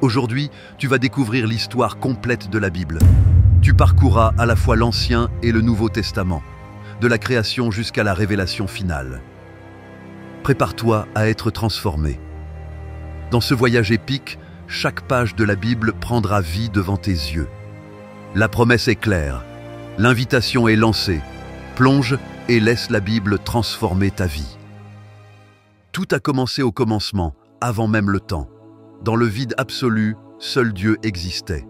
Aujourd'hui, tu vas découvrir l'histoire complète de la Bible. Tu parcourras à la fois l'Ancien et le Nouveau Testament, de la création jusqu'à la révélation finale. Prépare-toi à être transformé. Dans ce voyage épique, chaque page de la Bible prendra vie devant tes yeux. La promesse est claire, l'invitation est lancée. Plonge et laisse la Bible transformer ta vie. Tout a commencé au commencement, avant même le temps. Dans le vide absolu, seul Dieu existait.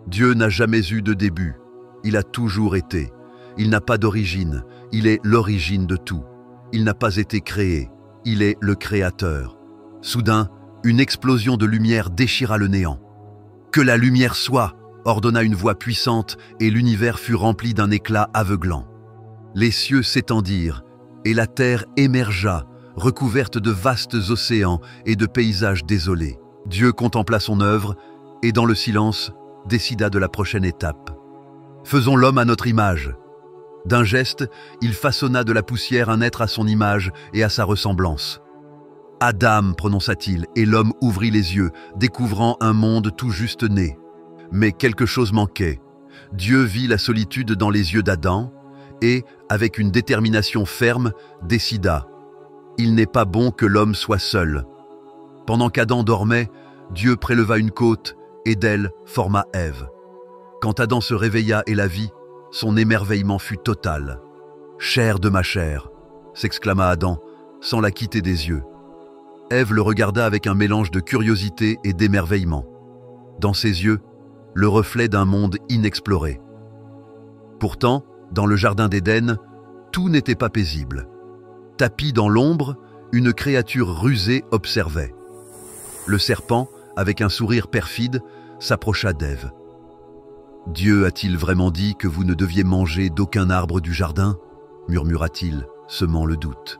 Dieu n'a jamais eu de début, il a toujours été. Il n'a pas d'origine, il est l'origine de tout. Il n'a pas été créé, il est le Créateur. Soudain, une explosion de lumière déchira le néant. « Que la lumière soit !» ordonna une voix puissante et l'univers fut rempli d'un éclat aveuglant. Les cieux s'étendirent et la terre émergea, recouverte de vastes océans et de paysages désolés. Dieu contempla son œuvre et dans le silence décida de la prochaine étape. Faisons l'homme à notre image. D'un geste, il façonna de la poussière un être à son image et à sa ressemblance. Adam, prononça-t-il, et l'homme ouvrit les yeux, découvrant un monde tout juste né. Mais quelque chose manquait. Dieu vit la solitude dans les yeux d'Adam et, avec une détermination ferme, décida « Il n'est pas bon que l'homme soit seul ». Pendant qu'Adam dormait, Dieu préleva une côte et d'elle forma Ève. Quand Adam se réveilla et la vit, son émerveillement fut total. « Chair de ma chair !» s'exclama Adam, sans la quitter des yeux. Ève le regarda avec un mélange de curiosité et d'émerveillement. Dans ses yeux, le reflet d'un monde inexploré. Pourtant, dans le jardin d'Éden, tout n'était pas paisible. Tapis dans l'ombre, une créature rusée observait. Le serpent, avec un sourire perfide, s'approcha d'Ève. « Dieu a-t-il vraiment dit que vous ne deviez manger d'aucun arbre du jardin ?» murmura-t-il, semant le doute.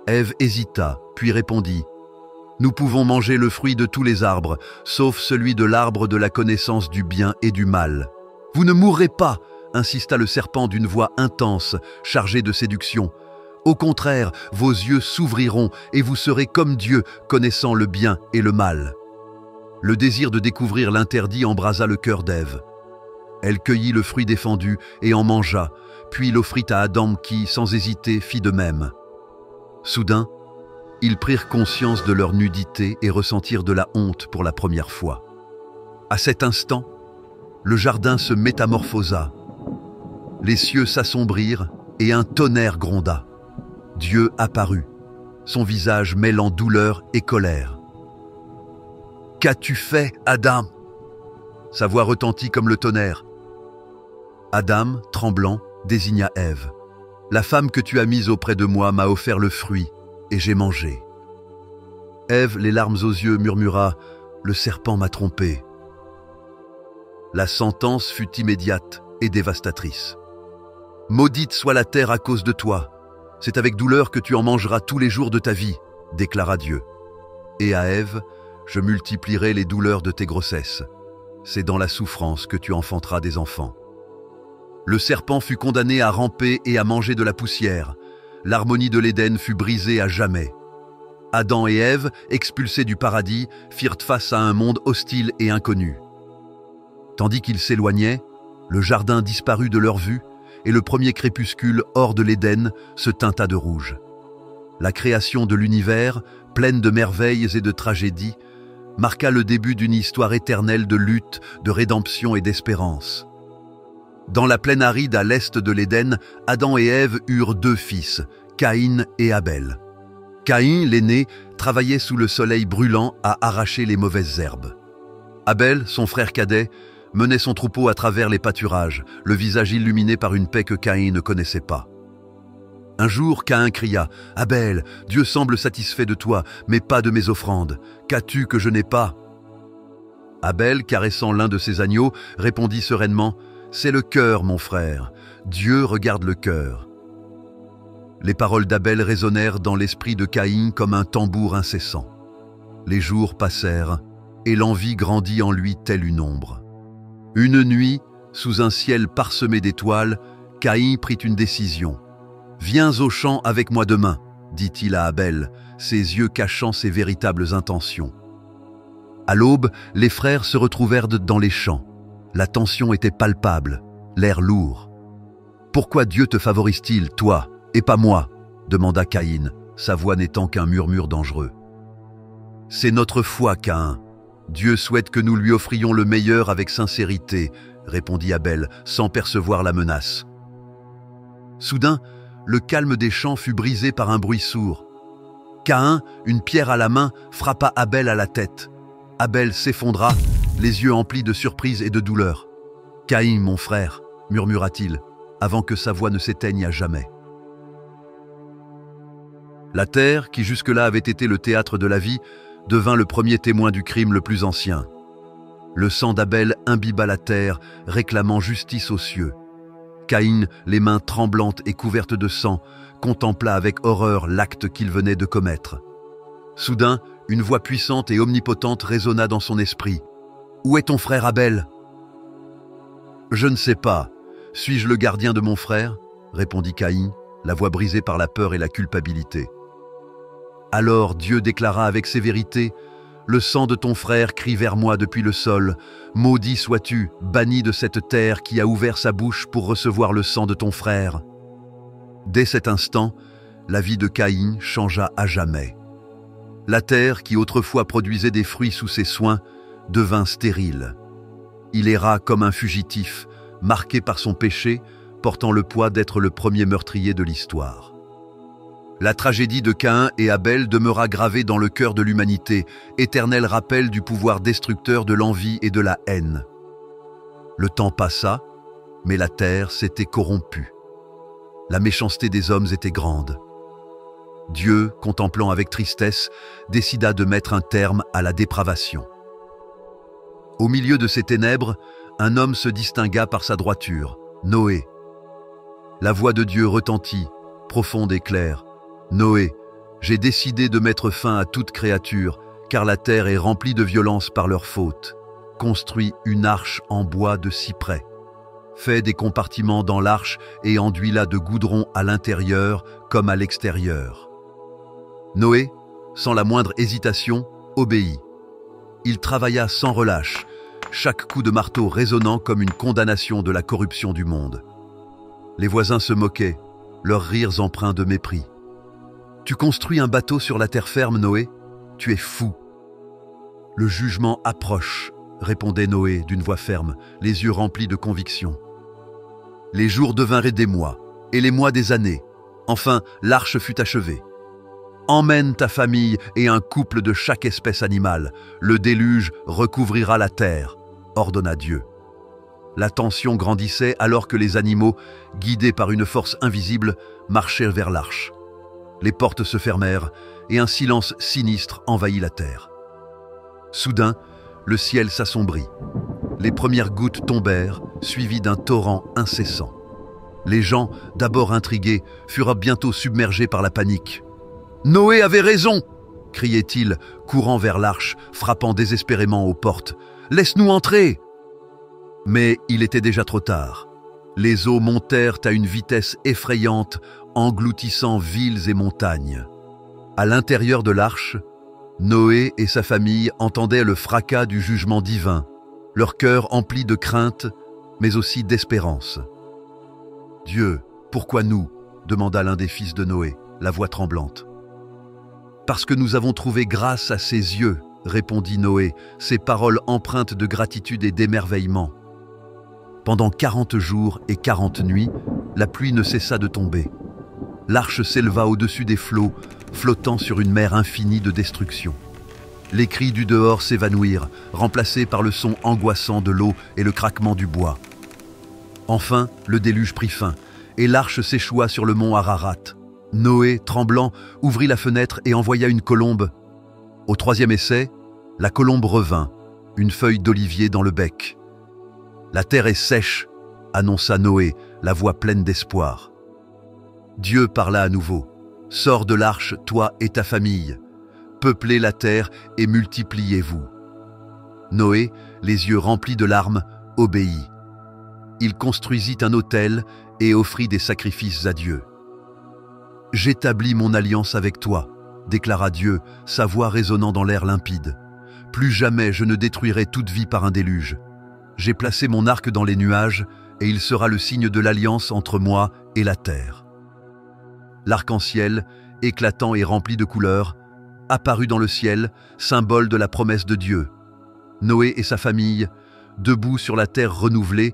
Ève hésita, puis répondit « Nous pouvons manger le fruit de tous les arbres, sauf celui de l'arbre de la connaissance du bien et du mal. »« Vous ne mourrez pas !» insista le serpent d'une voix intense, chargée de séduction. « Au contraire, vos yeux s'ouvriront et vous serez comme Dieu, connaissant le bien et le mal. » Le désir de découvrir l'interdit embrasa le cœur d'Ève. Elle cueillit le fruit défendu et en mangea, puis l'offrit à Adam qui, sans hésiter, fit de même. Soudain, ils prirent conscience de leur nudité et ressentirent de la honte pour la première fois. À cet instant, le jardin se métamorphosa. Les cieux s'assombrirent et un tonnerre gronda. Dieu apparut, son visage mêlant douleur et colère. « Qu'as-tu fait, Adam ?» Sa voix retentit comme le tonnerre. Adam, tremblant, désigna Ève. « La femme que tu as mise auprès de moi m'a offert le fruit, et j'ai mangé. » Ève, les larmes aux yeux, murmura « Le serpent m'a trompé. » La sentence fut immédiate et dévastatrice. « Maudite soit la terre à cause de toi. C'est avec douleur que tu en mangeras tous les jours de ta vie, » déclara Dieu. Et à Ève, « Je multiplierai les douleurs de tes grossesses. C'est dans la souffrance que tu enfanteras des enfants. » Le serpent fut condamné à ramper et à manger de la poussière. L'harmonie de l'Éden fut brisée à jamais. Adam et Ève, expulsés du paradis, firent face à un monde hostile et inconnu. Tandis qu'ils s'éloignaient, le jardin disparut de leur vue et le premier crépuscule hors de l'Éden se teinta de rouge. La création de l'univers, pleine de merveilles et de tragédies, marqua le début d'une histoire éternelle de lutte, de rédemption et d'espérance. Dans la plaine aride à l'est de l'Éden, Adam et Ève eurent deux fils, Caïn et Abel. Caïn, l'aîné, travaillait sous le soleil brûlant à arracher les mauvaises herbes. Abel, son frère cadet, menait son troupeau à travers les pâturages, le visage illuminé par une paix que Caïn ne connaissait pas. Un jour, Caïn cria « Abel, Dieu semble satisfait de toi, mais pas de mes offrandes. Qu'as-tu que je n'ai pas ?» Abel, caressant l'un de ses agneaux, répondit sereinement « C'est le cœur, mon frère. Dieu regarde le cœur. » Les paroles d'Abel résonnèrent dans l'esprit de Caïn comme un tambour incessant. Les jours passèrent, et l'envie grandit en lui telle une ombre. Une nuit, sous un ciel parsemé d'étoiles, Caïn prit une décision. « Viens au champ avec moi demain, dit-il à Abel, ses yeux cachant ses véritables intentions. À l'aube, les frères se retrouvèrent dans les champs. La tension était palpable, l'air lourd. « Pourquoi Dieu te favorise-t-il, toi, et pas moi ?» demanda Caïn, sa voix n'étant qu'un murmure dangereux. « C'est notre foi, Caïn. Dieu souhaite que nous lui offrions le meilleur avec sincérité, » répondit Abel, sans percevoir la menace. Soudain, le calme des champs fut brisé par un bruit sourd. Caïn, une pierre à la main, frappa Abel à la tête. Abel s'effondra, les yeux emplis de surprise et de douleur. « Caïn, mon frère, » murmura-t-il, avant que sa voix ne s'éteigne à jamais. La terre, qui jusque-là avait été le théâtre de la vie, devint le premier témoin du crime le plus ancien. Le sang d'Abel imbiba la terre, réclamant justice aux cieux. Caïn, les mains tremblantes et couvertes de sang, contempla avec horreur l'acte qu'il venait de commettre. Soudain, une voix puissante et omnipotente résonna dans son esprit. « Où est ton frère Abel ?»« Je ne sais pas. Suis-je le gardien de mon frère ?» répondit Caïn, la voix brisée par la peur et la culpabilité. Alors Dieu déclara avec sévérité: « Le sang de ton frère crie vers moi depuis le sol. Maudit sois-tu, banni de cette terre qui a ouvert sa bouche pour recevoir le sang de ton frère. » Dès cet instant, la vie de Caïn changea à jamais. La terre, qui autrefois produisait des fruits sous ses soins, devint stérile. Il erra comme un fugitif, marqué par son péché, portant le poids d'être le premier meurtrier de l'histoire. La tragédie de Caïn et Abel demeura gravée dans le cœur de l'humanité, éternel rappel du pouvoir destructeur de l'envie et de la haine. Le temps passa, mais la terre s'était corrompue. La méchanceté des hommes était grande. Dieu, contemplant avec tristesse, décida de mettre un terme à la dépravation. Au milieu de ces ténèbres, un homme se distingua par sa droiture, Noé. La voix de Dieu retentit, profonde et claire. « Noé, j'ai décidé de mettre fin à toute créature, car la terre est remplie de violence par leur faute. Construis une arche en bois de cyprès. Fais des compartiments dans l'arche et enduis-la de goudron à l'intérieur comme à l'extérieur. » Noé, sans la moindre hésitation, obéit. Il travailla sans relâche, chaque coup de marteau résonnant comme une condamnation de la corruption du monde. Les voisins se moquaient, leurs rires empreints de mépris. « Tu construis un bateau sur la terre ferme, Noé? Tu es fou. »« Le jugement approche, » répondait Noé d'une voix ferme, les yeux remplis de conviction. Les jours devinrent des mois, et les mois des années. Enfin, l'arche fut achevée. « Emmène ta famille et un couple de chaque espèce animale. Le déluge recouvrira la terre, » ordonna Dieu. La tension grandissait alors que les animaux, guidés par une force invisible, marchèrent vers l'arche. Les portes se fermèrent et un silence sinistre envahit la terre. Soudain, le ciel s'assombrit. Les premières gouttes tombèrent, suivies d'un torrent incessant. Les gens, d'abord intrigués, furent bientôt submergés par la panique. « Noé avait raison !» criait-il, courant vers l'arche, frappant désespérément aux portes. « Laisse-nous entrer !» Mais il était déjà trop tard. Les eaux montèrent à une vitesse effrayante, engloutissant villes et montagnes. À l'intérieur de l'arche, Noé et sa famille entendaient le fracas du jugement divin, leur cœur empli de crainte, mais aussi d'espérance. « Dieu, pourquoi nous ?» demanda l'un des fils de Noé, la voix tremblante. « Parce que nous avons trouvé grâce à ses yeux, » répondit Noé, ses paroles empreintes de gratitude et d'émerveillement. Pendant 40 jours et 40 nuits, la pluie ne cessa de tomber. L'arche s'éleva au-dessus des flots, flottant sur une mer infinie de destruction. Les cris du dehors s'évanouirent, remplacés par le son angoissant de l'eau et le craquement du bois. Enfin, le déluge prit fin, et l'arche s'échoua sur le mont Ararat. Noé, tremblant, ouvrit la fenêtre et envoya une colombe. Au troisième essai, la colombe revint, une feuille d'olivier dans le bec. « La terre est sèche », annonça Noé, la voix pleine d'espoir. Dieu parla à nouveau. « Sors de l'arche, toi et ta famille. Peuplez la terre et multipliez-vous. » Noé, les yeux remplis de larmes, obéit. Il construisit un autel et offrit des sacrifices à Dieu. « J'établis mon alliance avec toi, » déclara Dieu, sa voix résonnant dans l'air limpide. « Plus jamais je ne détruirai toute vie par un déluge. J'ai placé mon arc dans les nuages et il sera le signe de l'alliance entre moi et la terre. » L'arc-en-ciel, éclatant et rempli de couleurs, apparut dans le ciel, symbole de la promesse de Dieu. Noé et sa famille, debout sur la terre renouvelée,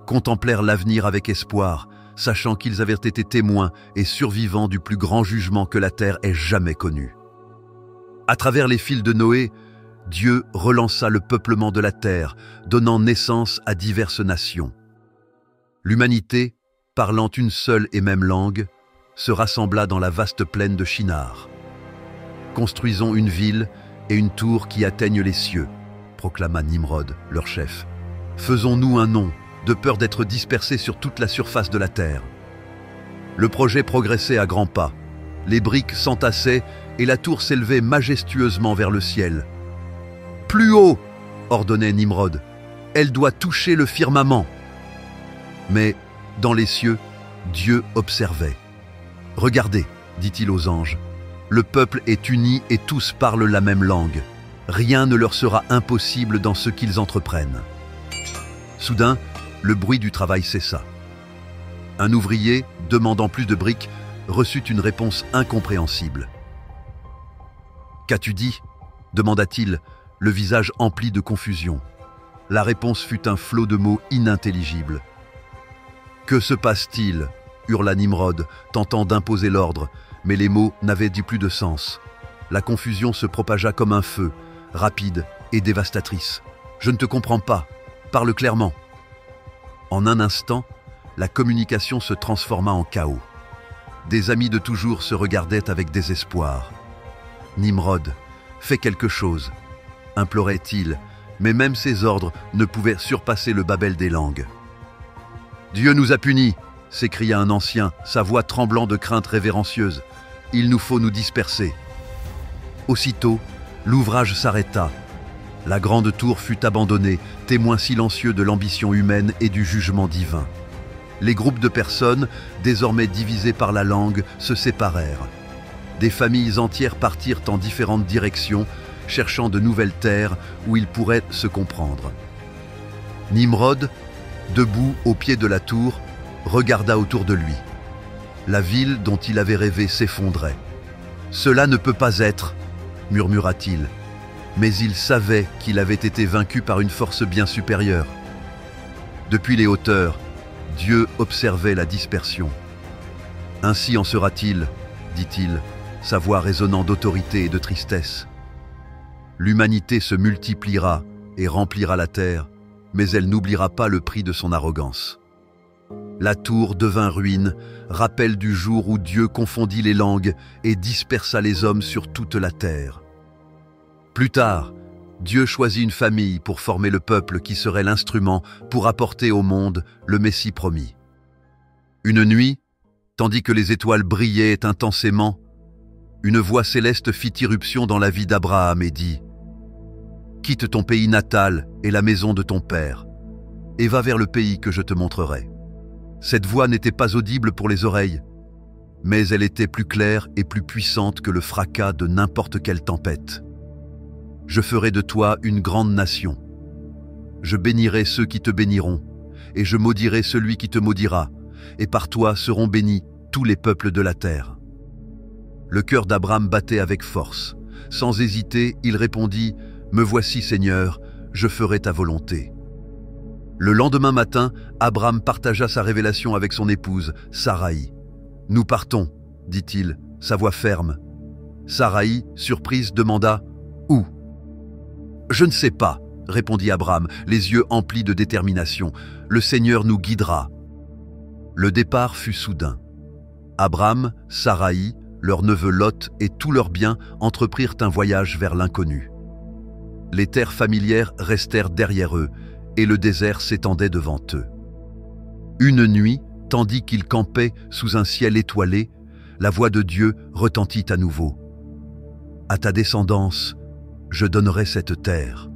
contemplèrent l'avenir avec espoir, sachant qu'ils avaient été témoins et survivants du plus grand jugement que la terre ait jamais connu. À travers les fils de Noé, Dieu relança le peuplement de la terre, donnant naissance à diverses nations. L'humanité, parlant une seule et même langue, se rassembla dans la vaste plaine de Shinar. « Construisons une ville et une tour qui atteignent les cieux », proclama Nimrod, leur chef. « Faisons-nous un nom, de peur d'être dispersés sur toute la surface de la terre. » Le projet progressait à grands pas. Les briques s'entassaient et la tour s'élevait majestueusement vers le ciel. « Plus haut !» ordonnait Nimrod. « Elle doit toucher le firmament. » Mais, dans les cieux, Dieu observait. « Regardez, dit-il aux anges, le peuple est uni et tous parlent la même langue. Rien ne leur sera impossible dans ce qu'ils entreprennent. » Soudain, le bruit du travail cessa. Un ouvrier, demandant plus de briques, reçut une réponse incompréhensible. « Qu'as-tu dit ?» demanda-t-il, le visage empli de confusion. La réponse fut un flot de mots inintelligibles. « Que se passe-t-il » hurla Nimrod, tentant d'imposer l'ordre, mais les mots n'avaient dit plus de sens. La confusion se propagea comme un feu, rapide et dévastatrice. « Je ne te comprends pas. Parle clairement. » En un instant, la communication se transforma en chaos. Des amis de toujours se regardaient avec désespoir. « Nimrod, fais quelque chose !» implorait-il, mais même ses ordres ne pouvaient surpasser le babel des langues. « Dieu nous a punis !» s'écria un ancien, sa voix tremblant de crainte révérencieuse. « Il nous faut nous disperser. » Aussitôt, l'ouvrage s'arrêta. La grande tour fut abandonnée, témoin silencieux de l'ambition humaine et du jugement divin. Les groupes de personnes, désormais divisés par la langue, se séparèrent. Des familles entières partirent en différentes directions, cherchant de nouvelles terres où ils pourraient se comprendre. Nimrod, debout au pied de la tour, regarda autour de lui. La ville dont il avait rêvé s'effondrait. « Cela ne peut pas être !» murmura-t-il. Mais il savait qu'il avait été vaincu par une force bien supérieure. Depuis les hauteurs, Dieu observait la dispersion. « Ainsi en sera-t-il, dit-il, sa voix résonnant d'autorité et de tristesse. L'humanité se multipliera et remplira la terre, mais elle n'oubliera pas le prix de son arrogance. La tour devint ruine, rappel du jour où Dieu confondit les langues et dispersa les hommes sur toute la terre. Plus tard, Dieu choisit une famille pour former le peuple qui serait l'instrument pour apporter au monde le Messie promis. Une nuit, tandis que les étoiles brillaient intensément, une voix céleste fit irruption dans la vie d'Abraham et dit « Quitte ton pays natal et la maison de ton père, et va vers le pays que je te montrerai. » Cette voix n'était pas audible pour les oreilles, mais elle était plus claire et plus puissante que le fracas de n'importe quelle tempête. « Je ferai de toi une grande nation. Je bénirai ceux qui te béniront, et je maudirai celui qui te maudira, et par toi seront bénis tous les peuples de la terre. » Le cœur d'Abraham battait avec force. Sans hésiter, il répondit « Me voici, Seigneur, je ferai ta volonté. » Le lendemain matin, Abraham partagea sa révélation avec son épouse, Saraï. « Nous partons, dit-il, sa voix ferme. » Saraï, surprise, demanda « Où ?»« Je ne sais pas, » répondit Abraham, les yeux emplis de détermination. « Le Seigneur nous guidera. » Le départ fut soudain. Abraham, Saraï, leur neveu Lot et tous leurs biens entreprirent un voyage vers l'inconnu. Les terres familières restèrent derrière eux, et le désert s'étendait devant eux. Une nuit, tandis qu'ils campaient sous un ciel étoilé, la voix de Dieu retentit à nouveau. « À ta descendance, je donnerai cette terre. »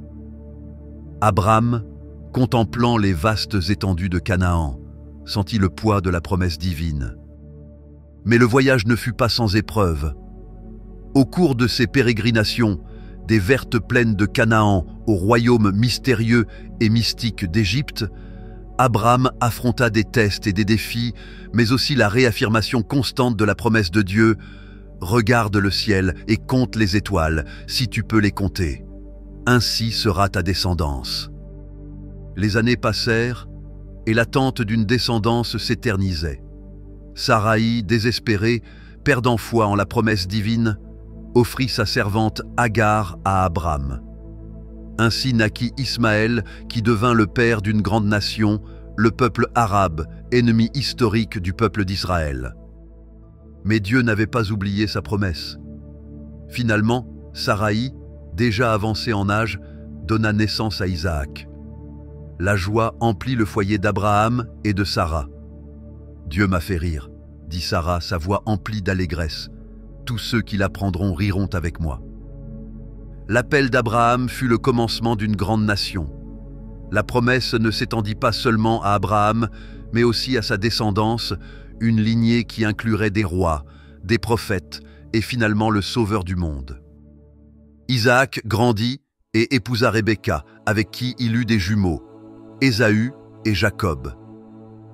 Abraham, contemplant les vastes étendues de Canaan, sentit le poids de la promesse divine. Mais le voyage ne fut pas sans épreuve. Au cours de ses pérégrinations, des vertes plaines de Canaan au royaume mystérieux et mystique d'Égypte, Abraham affronta des tests et des défis, mais aussi la réaffirmation constante de la promesse de Dieu « Regarde le ciel et compte les étoiles, si tu peux les compter. Ainsi sera ta descendance. » Les années passèrent et l'attente d'une descendance s'éternisait. Saraï, désespérée, perdant foi en la promesse divine, offrit sa servante Agar à Abraham. Ainsi naquit Ismaël, qui devint le père d'une grande nation, le peuple arabe, ennemi historique du peuple d'Israël. Mais Dieu n'avait pas oublié sa promesse. Finalement, Saraï, déjà avancée en âge, donna naissance à Isaac. La joie emplit le foyer d'Abraham et de Sarah. « Dieu m'a fait rire », dit Sarah, sa voix emplie d'allégresse. « Tous ceux qui l'apprendront riront avec moi. » L'appel d'Abraham fut le commencement d'une grande nation. La promesse ne s'étendit pas seulement à Abraham, mais aussi à sa descendance, une lignée qui inclurait des rois, des prophètes et finalement le sauveur du monde. Isaac grandit et épousa Rebecca, avec qui il eut des jumeaux, Ésaü et Jacob.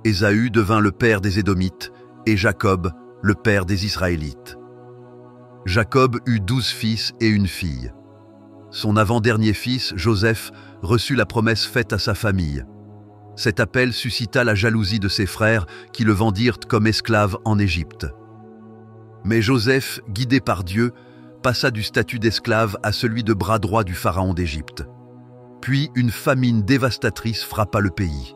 Ésaü devint le père des Édomites et Jacob le père des Israélites. Jacob eut 12 fils et une fille. Son avant-dernier fils, Joseph, reçut la promesse faite à sa famille. Cet appel suscita la jalousie de ses frères qui le vendirent comme esclave en Égypte. Mais Joseph, guidé par Dieu, passa du statut d'esclave à celui de bras droit du pharaon d'Égypte. Puis une famine dévastatrice frappa le pays.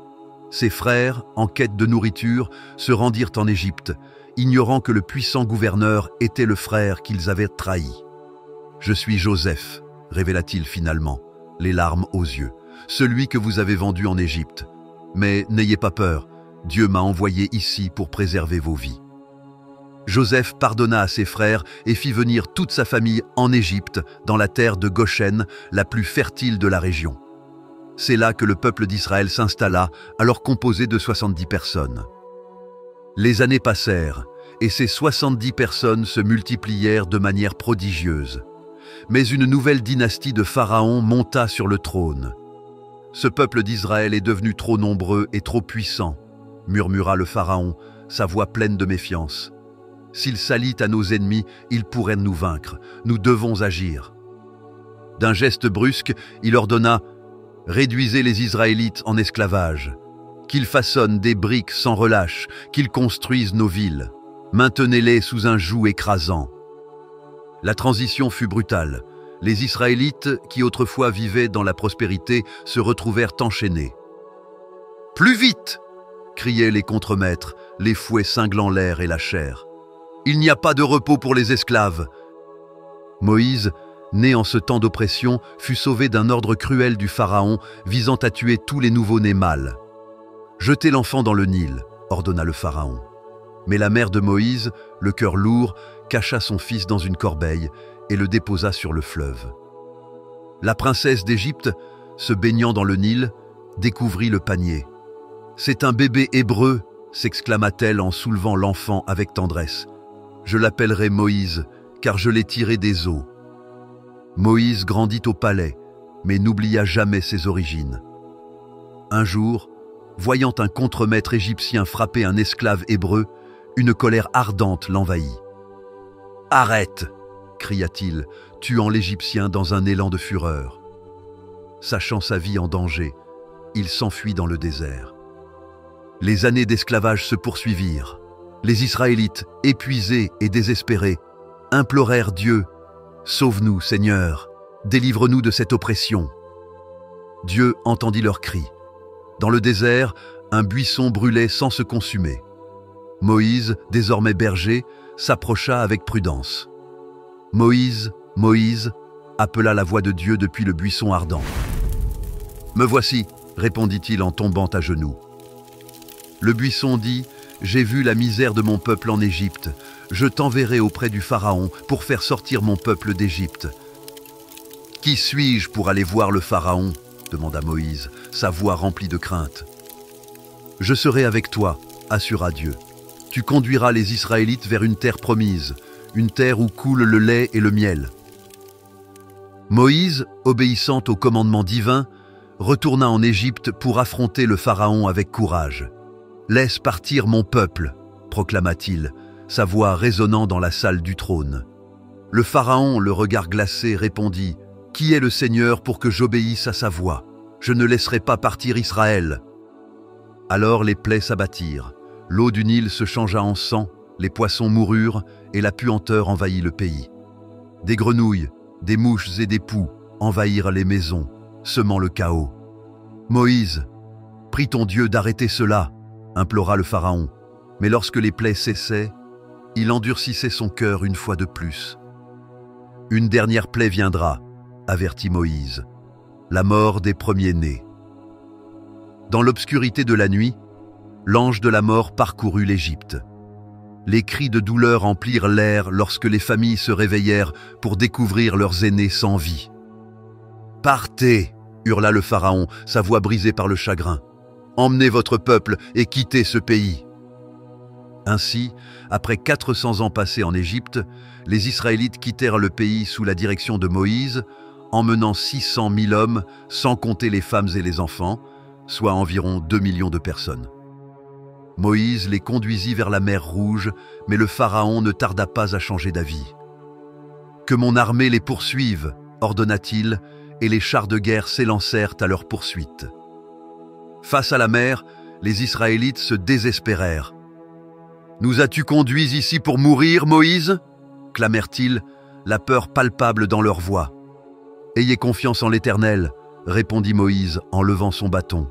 Ses frères, en quête de nourriture, se rendirent en Égypte, ignorant que le puissant gouverneur était le frère qu'ils avaient trahi. « Je suis Joseph », révéla-t-il finalement, les larmes aux yeux, « celui que vous avez vendu en Égypte. Mais n'ayez pas peur, Dieu m'a envoyé ici pour préserver vos vies. » Joseph pardonna à ses frères et fit venir toute sa famille en Égypte, dans la terre de Goshen, la plus fertile de la région. C'est là que le peuple d'Israël s'installa, alors composé de 70 personnes. Les années passèrent, et ces 70 personnes se multiplièrent de manière prodigieuse. Mais une nouvelle dynastie de pharaons monta sur le trône. « Ce peuple d'Israël est devenu trop nombreux et trop puissant, » murmura le pharaon, sa voix pleine de méfiance. « S'il s'allie à nos ennemis, il pourrait nous vaincre. Nous devons agir. » D'un geste brusque, il ordonna « Réduisez les Israélites en esclavage, qu'ils façonnent des briques sans relâche, qu'ils construisent nos villes. Maintenez-les sous un joug écrasant. » La transition fut brutale. Les Israélites, qui autrefois vivaient dans la prospérité, se retrouvèrent enchaînés. « Plus vite !» criaient les contremaîtres, les fouets cinglant l'air et la chair. « Il n'y a pas de repos pour les esclaves. » Moïse, né en ce temps d'oppression, fut sauvé d'un ordre cruel du pharaon visant à tuer tous les nouveau-nés mâles. « Jetez l'enfant dans le Nil », ordonna le pharaon. Mais la mère de Moïse, le cœur lourd, cacha son fils dans une corbeille et le déposa sur le fleuve. La princesse d'Égypte, se baignant dans le Nil, découvrit le panier. « C'est un bébé hébreu !» s'exclama-t-elle en soulevant l'enfant avec tendresse. « Je l'appellerai Moïse, car je l'ai tiré des eaux. » Moïse grandit au palais, mais n'oublia jamais ses origines. Un jour, voyant un contremaître égyptien frapper un esclave hébreu, une colère ardente l'envahit. « Arrête !» cria-t-il, tuant l'Égyptien dans un élan de fureur. Sachant sa vie en danger, il s'enfuit dans le désert. Les années d'esclavage se poursuivirent. Les Israélites, épuisés et désespérés, implorèrent Dieu « Sauve-nous, Seigneur, délivre-nous de cette oppression. » Dieu entendit leurs cris. Dans le désert, un buisson brûlait sans se consumer. Moïse, désormais berger, s'approcha avec prudence. « Moïse, Moïse !» appela la voix de Dieu depuis le buisson ardent. « Me voici !» répondit-il en tombant à genoux. Le buisson dit « J'ai vu la misère de mon peuple en Égypte. Je t'enverrai auprès du Pharaon pour faire sortir mon peuple d'Égypte. »« Qui suis-je pour aller voir le Pharaon ?» demanda Moïse, sa voix remplie de crainte. « Je serai avec toi, » assura Dieu. « Tu conduiras les Israélites vers une terre promise, une terre où coule le lait et le miel. » Moïse, obéissant au commandement divin, retourna en Égypte pour affronter le Pharaon avec courage. « Laisse partir mon peuple », proclama-t-il, sa voix résonnant dans la salle du trône. Le Pharaon, le regard glacé, répondit « Qui est le Seigneur pour que j'obéisse à sa voix? Je ne laisserai pas partir Israël. » Alors les plaies s'abattirent, l'eau du Nil se changea en sang, les poissons moururent et la puanteur envahit le pays. Des grenouilles, des mouches et des poux envahirent les maisons, semant le chaos. « Moïse, prie ton Dieu d'arrêter cela », implora le Pharaon. Mais lorsque les plaies cessaient, il endurcissait son cœur une fois de plus. « Une dernière plaie viendra », avertit Moïse, « la mort des premiers-nés. » Dans l'obscurité de la nuit, l'ange de la mort parcourut l'Égypte. Les cris de douleur emplirent l'air lorsque les familles se réveillèrent pour découvrir leurs aînés sans vie. « Partez !» hurla le Pharaon, sa voix brisée par le chagrin. « Emmenez votre peuple et quittez ce pays !» Ainsi, après 400 ans passés en Égypte, les Israélites quittèrent le pays sous la direction de Moïse, emmenant 600 000 hommes, sans compter les femmes et les enfants, soit environ 2 millions de personnes. Moïse les conduisit vers la mer Rouge, mais le Pharaon ne tarda pas à changer d'avis. « Que mon armée les poursuive !» ordonna-t-il, et les chars de guerre s'élancèrent à leur poursuite. Face à la mer, les Israélites se désespérèrent. « Nous as-tu conduits ici pour mourir, Moïse ?» clamèrent-ils, la peur palpable dans leur voix. « Ayez confiance en l'Éternel » répondit Moïse en levant son bâton.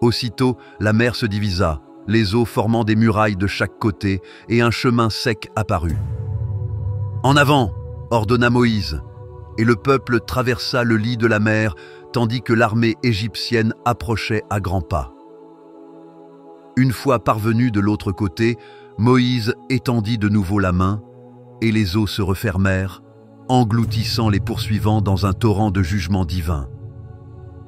Aussitôt, la mer se divisa, les eaux formant des murailles de chaque côté, et un chemin sec apparut. « En avant !» ordonna Moïse, et le peuple traversa le lit de la mer, tandis que l'armée égyptienne approchait à grands pas. Une fois parvenu de l'autre côté, Moïse étendit de nouveau la main, et les eaux se refermèrent, engloutissant les poursuivants dans un torrent de jugement divin.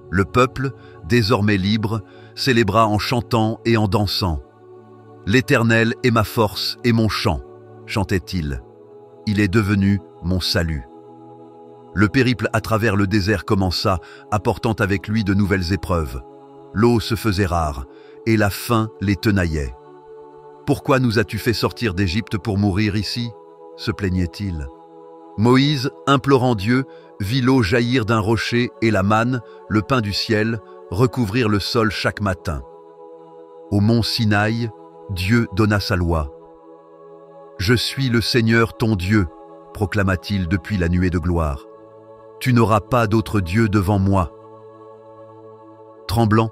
Le peuple, désormais libre, célébra en chantant et en dansant. « L'Éternel est ma force et mon chant », chantait-il. « Il est devenu mon salut. » Le périple à travers le désert commença, apportant avec lui de nouvelles épreuves. L'eau se faisait rare, et la faim les tenaillait. « Pourquoi nous as-tu fait sortir d'Égypte pour mourir ici ?» se plaignait-il. Moïse, implorant Dieu, vit l'eau jaillir d'un rocher et la manne, le pain du ciel, recouvrir le sol chaque matin. Au mont Sinaï, Dieu donna sa loi. « Je suis le Seigneur ton Dieu », proclama-t-il depuis la nuée de gloire. « Tu n'auras pas d'autre Dieu devant moi. » Tremblant,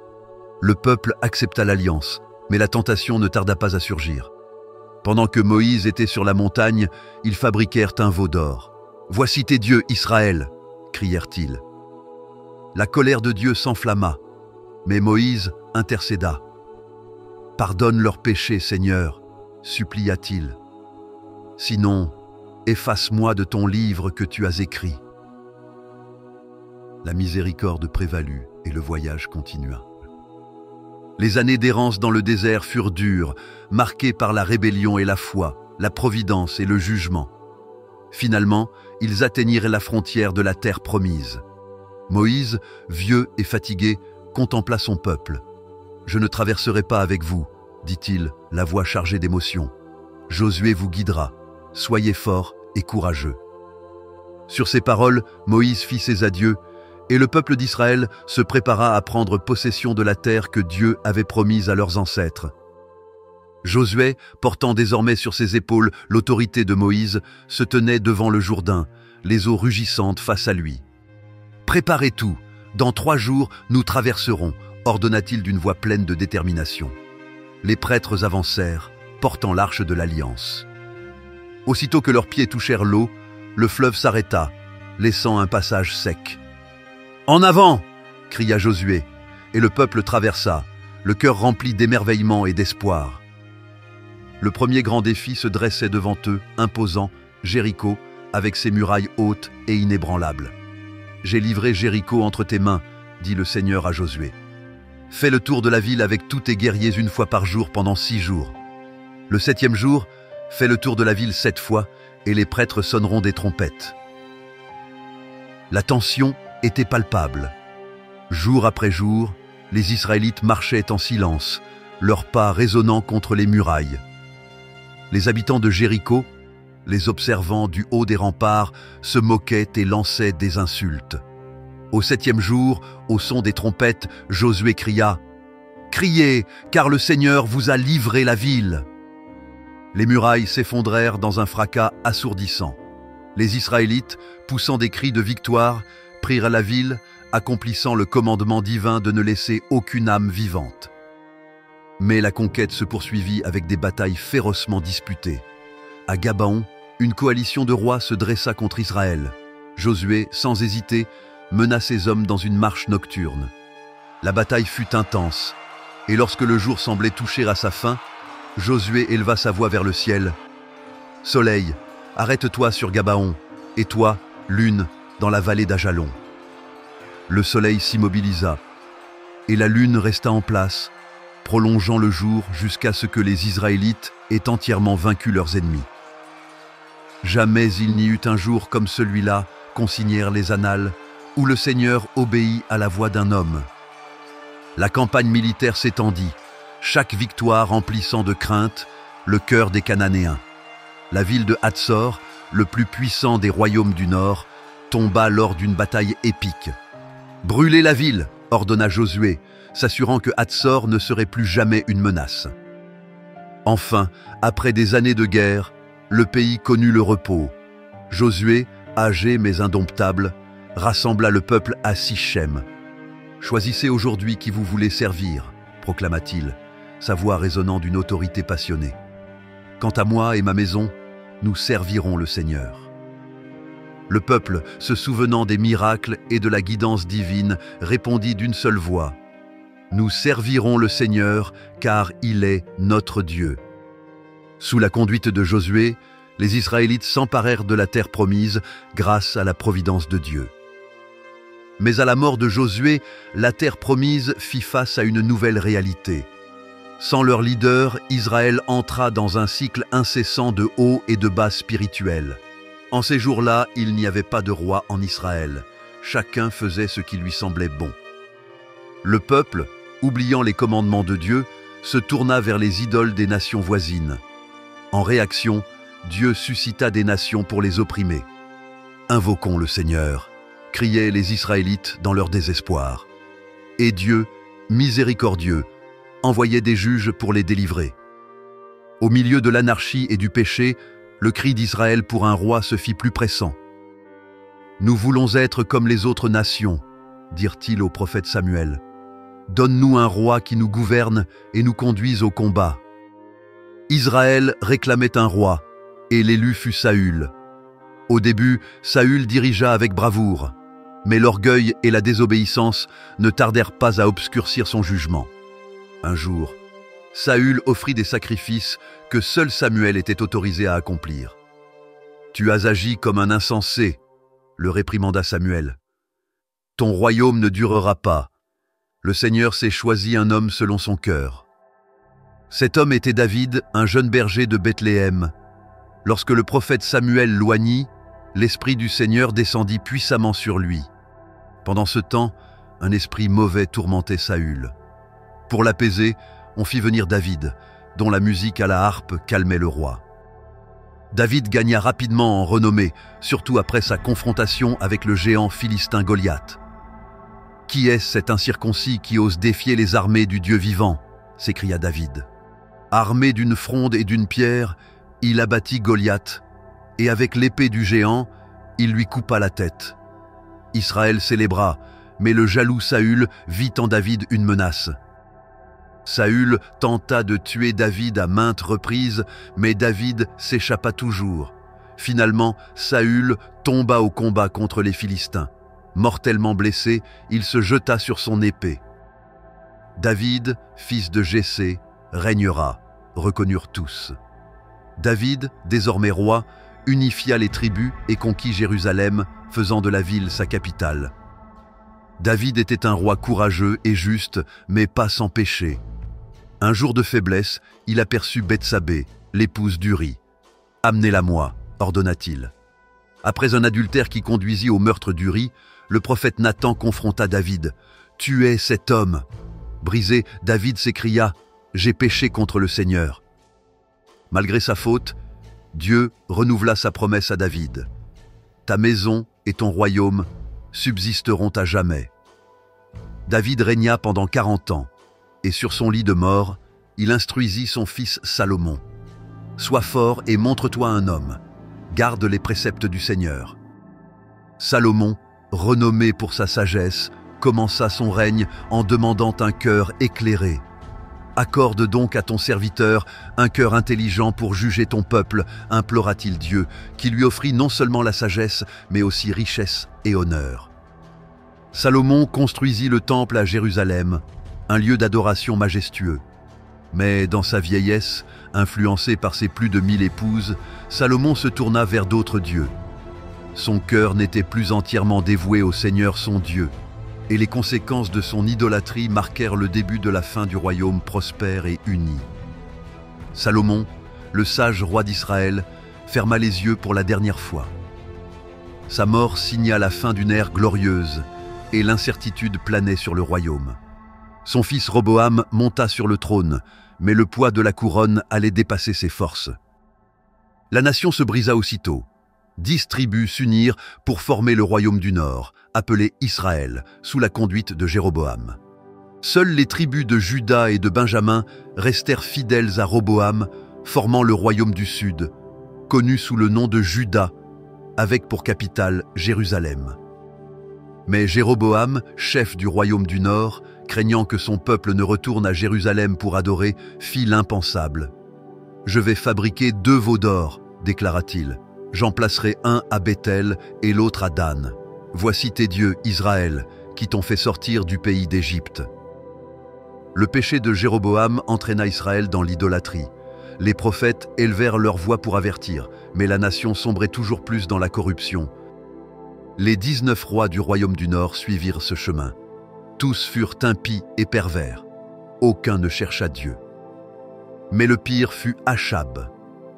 le peuple accepta l'alliance, mais la tentation ne tarda pas à surgir. Pendant que Moïse était sur la montagne, ils fabriquèrent un veau d'or. « Voici tes dieux, Israël !» crièrent-ils. La colère de Dieu s'enflamma, mais Moïse intercéda. « Pardonne leurs péchés, Seigneur !» supplia-t-il. « Sinon, efface-moi de ton livre que tu as écrit. » La miséricorde prévalut et le voyage continua. Les années d'errance dans le désert furent dures, marquées par la rébellion et la foi, la providence et le jugement. Finalement, ils atteignirent la frontière de la terre promise. Moïse, vieux et fatigué, contempla son peuple. « Je ne traverserai pas avec vous, » dit-il, la voix chargée d'émotion. « Josué vous guidera. Soyez forts et courageux. » Sur ces paroles, Moïse fit ses adieux, et le peuple d'Israël se prépara à prendre possession de la terre que Dieu avait promise à leurs ancêtres. Josué, portant désormais sur ses épaules l'autorité de Moïse, se tenait devant le Jourdain, les eaux rugissantes face à lui. « Préparez tout, dans 3 jours nous traverserons », ordonna-t-il d'une voix pleine de détermination. Les prêtres avancèrent, portant l'arche de l'Alliance. Aussitôt que leurs pieds touchèrent l'eau, le fleuve s'arrêta, laissant un passage sec. « En avant !» cria Josué, et le peuple traversa, le cœur rempli d'émerveillement et d'espoir. Le premier grand défi se dressait devant eux, imposant, Jéricho, avec ses murailles hautes et inébranlables. « J'ai livré Jéricho entre tes mains, » dit le Seigneur à Josué. « Fais le tour de la ville avec tous tes guerriers 1 fois par jour pendant 6 jours. Le 7e jour, fais le tour de la ville 7 fois, et les prêtres sonneront des trompettes. » La tension était palpable. Jour après jour, les Israélites marchaient en silence, leurs pas résonnant contre les murailles. Les habitants de Jéricho, les observant du haut des remparts, se moquaient et lançaient des insultes. Au 7e jour, au son des trompettes, Josué cria « Criez, car le Seigneur vous a livré la ville !» Les murailles s'effondrèrent dans un fracas assourdissant. Les Israélites, poussant des cris de victoire, prirent la ville, accomplissant le commandement divin de ne laisser aucune âme vivante. Mais la conquête se poursuivit avec des batailles férocement disputées. À Gabaon, une coalition de rois se dressa contre Israël. Josué, sans hésiter, mena ses hommes dans une marche nocturne. La bataille fut intense, et lorsque le jour semblait toucher à sa fin, Josué éleva sa voix vers le ciel. « Soleil, arrête-toi sur Gabaon, et toi, lune, dans la vallée d'Ajalon. » Le soleil s'immobilisa, et la lune resta en place, prolongeant le jour jusqu'à ce que les Israélites aient entièrement vaincu leurs ennemis. Jamais il n'y eut un jour comme celui-là, consignèrent les annales, où le Seigneur obéit à la voix d'un homme. La campagne militaire s'étendit, chaque victoire remplissant de crainte le cœur des Cananéens. La ville de Hatsor, le plus puissant des royaumes du Nord, tomba lors d'une bataille épique. « Brûlez la ville !» ordonna Josué, s'assurant que Hatsor ne serait plus jamais une menace. Enfin, après des années de guerre, le pays connut le repos. Josué, âgé mais indomptable, rassembla le peuple à Sichem. « Choisissez aujourd'hui qui vous voulez servir », proclama-t-il, sa voix résonnant d'une autorité passionnée. « Quant à moi et ma maison, nous servirons le Seigneur. » Le peuple, se souvenant des miracles et de la guidance divine, répondit d'une seule voix. « Nous servirons le Seigneur, car il est notre Dieu. » Sous la conduite de Josué, les Israélites s'emparèrent de la terre promise grâce à la providence de Dieu. Mais à la mort de Josué, la terre promise fit face à une nouvelle réalité. Sans leur leader, Israël entra dans un cycle incessant de hauts et de bas spirituels. En ces jours-là, il n'y avait pas de roi en Israël. Chacun faisait ce qui lui semblait bon. Le peuple, oubliant les commandements de Dieu, se tourna vers les idoles des nations voisines. En réaction, Dieu suscita des nations pour les opprimer. « Invoquons le Seigneur !» criaient les Israélites dans leur désespoir. Et Dieu, miséricordieux, envoyait des juges pour les délivrer. Au milieu de l'anarchie et du péché, le cri d'Israël pour un roi se fit plus pressant. « Nous voulons être comme les autres nations, » dirent-ils au prophète Samuel. « Donne-nous un roi qui nous gouverne et nous conduise au combat. » Israël réclamait un roi, et l'élu fut Saül. Au début, Saül dirigea avec bravoure, mais l'orgueil et la désobéissance ne tardèrent pas à obscurcir son jugement. Un jour, Saül offrit des sacrifices que seul Samuel était autorisé à accomplir. « Tu as agi comme un insensé », le réprimanda Samuel. « Ton royaume ne durera pas. Le Seigneur s'est choisi un homme selon son cœur. » Cet homme était David, un jeune berger de Bethléem. Lorsque le prophète Samuel loignit, l'Esprit du Seigneur descendit puissamment sur lui. Pendant ce temps, un esprit mauvais tourmentait Saül. Pour l'apaiser, on fit venir David, dont la musique à la harpe calmait le roi. David gagna rapidement en renommée, surtout après sa confrontation avec le géant philistin Goliath. « Qui est cet incirconcis qui ose défier les armées du Dieu vivant ?» s'écria David. Armé d'une fronde et d'une pierre, il abattit Goliath, et avec l'épée du géant, il lui coupa la tête. Israël célébra, mais le jaloux Saül vit en David une menace. Saül tenta de tuer David à maintes reprises, mais David s'échappa toujours. Finalement, Saül tomba au combat contre les Philistins. Mortellement blessé, il se jeta sur son épée. David, fils de Jessé, régnera, reconnurent tous. David, désormais roi, unifia les tribus et conquit Jérusalem, faisant de la ville sa capitale. David était un roi courageux et juste, mais pas sans péché. Un jour de faiblesse, il aperçut Bethsabée, l'épouse d'Uri. « Amenez-la-moi », ordonna-t-il. Après un adultère qui conduisit au meurtre d'Uri, le prophète Nathan confronta David. « Tu es cet homme !» Brisé, David s'écria « J'ai péché contre le Seigneur !» Malgré sa faute, Dieu renouvela sa promesse à David. « Ta maison et ton royaume subsisteront à jamais. » David régna pendant 40 ans, et sur son lit de mort, il instruisit son fils Salomon. « Sois fort et montre-toi un homme. Garde les préceptes du Seigneur. » Salomon, renommé pour sa sagesse, commença son règne en demandant un cœur éclairé. « Accorde donc à ton serviteur un cœur intelligent pour juger ton peuple, implora-t-il Dieu, qui lui offrit non seulement la sagesse, mais aussi richesse et honneur. » Salomon construisit le temple à Jérusalem, un lieu d'adoration majestueux. Mais dans sa vieillesse, influencé par ses plus de 1000 épouses, Salomon se tourna vers d'autres dieux. Son cœur n'était plus entièrement dévoué au Seigneur son Dieu, et les conséquences de son idolâtrie marquèrent le début de la fin du royaume prospère et uni. Salomon, le sage roi d'Israël, ferma les yeux pour la dernière fois. Sa mort signa la fin d'une ère glorieuse, et l'incertitude planait sur le royaume. Son fils Roboam monta sur le trône, mais le poids de la couronne allait dépasser ses forces. La nation se brisa aussitôt. 10 tribus s'unirent pour former le royaume du Nord, appelé Israël, sous la conduite de Jéroboam. Seules les tribus de Juda et de Benjamin restèrent fidèles à Roboam, formant le royaume du Sud, connu sous le nom de Juda, avec pour capitale Jérusalem. Mais Jéroboam, chef du royaume du Nord, craignant que son peuple ne retourne à Jérusalem pour adorer, fit l'impensable. « Je vais fabriquer 2 veaux d'or, déclara-t-il. J'en placerai un à Béthel et l'autre à Dan. Voici tes dieux, Israël, qui t'ont fait sortir du pays d'Égypte. » Le péché de Jéroboam entraîna Israël dans l'idolâtrie. Les prophètes élevèrent leur voix pour avertir, mais la nation sombrait toujours plus dans la corruption. Les 19 rois du royaume du Nord suivirent ce chemin. Tous furent impies et pervers. Aucun ne chercha Dieu. Mais le pire fut Achab.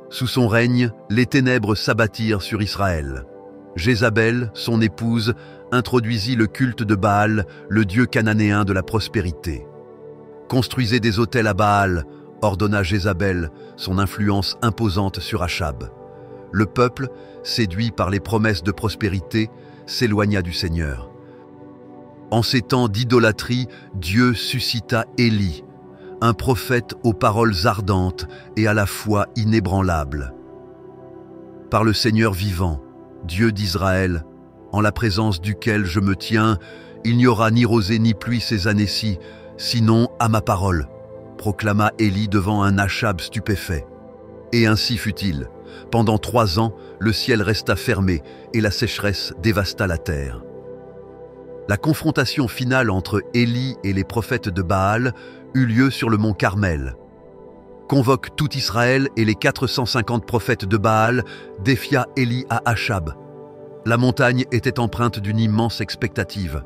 Sous son règne, les ténèbres s'abattirent sur Israël. Jézabel, son épouse, introduisit le culte de Baal, le dieu cananéen de la prospérité. « Construisez des autels à Baal », ordonna Jézabel, son influence imposante sur Achab. Le peuple, séduit par les promesses de prospérité, s'éloigna du Seigneur. En ces temps d'idolâtrie, Dieu suscita Élie, un prophète aux paroles ardentes et à la foi inébranlable. Par le Seigneur vivant, Dieu d'Israël, en la présence duquel je me tiens, il n'y aura ni rosée ni pluie ces années-ci, sinon à ma parole, proclama Élie devant un Achab stupéfait. Et ainsi fut-il. Pendant 3 ans, le ciel resta fermé et la sécheresse dévasta la terre. La confrontation finale entre Élie et les prophètes de Baal eut lieu sur le mont Carmel. Convoque tout Israël et les 450 prophètes de Baal défia Élie à Achab. La montagne était empreinte d'une immense expectative.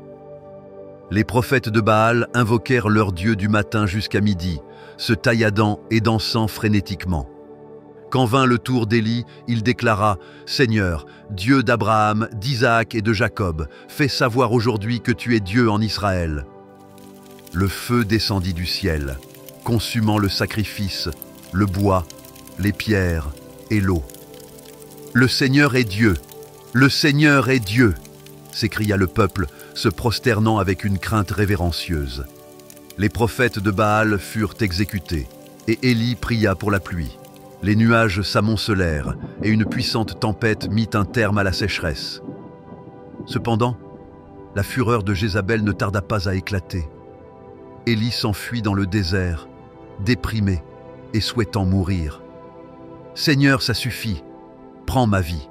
Les prophètes de Baal invoquèrent leur Dieu du matin jusqu'à midi, se tailladant et dansant frénétiquement. Quand vint le tour d'Élie, il déclara « Seigneur, Dieu d'Abraham, d'Isaac et de Jacob, fais savoir aujourd'hui que tu es Dieu en Israël. » Le feu descendit du ciel, consumant le sacrifice, le bois, les pierres et l'eau. « Le Seigneur est Dieu, le Seigneur est Dieu !» s'écria le peuple, se prosternant avec une crainte révérencieuse. Les prophètes de Baal furent exécutés, et Élie pria pour la pluie. Les nuages s'amoncelèrent, et une puissante tempête mit un terme à la sécheresse. Cependant, la fureur de Jézabel ne tarda pas à éclater. Élie s'enfuit dans le désert, déprimé et souhaitant mourir. « Seigneur, ça suffit, prends ma vie. »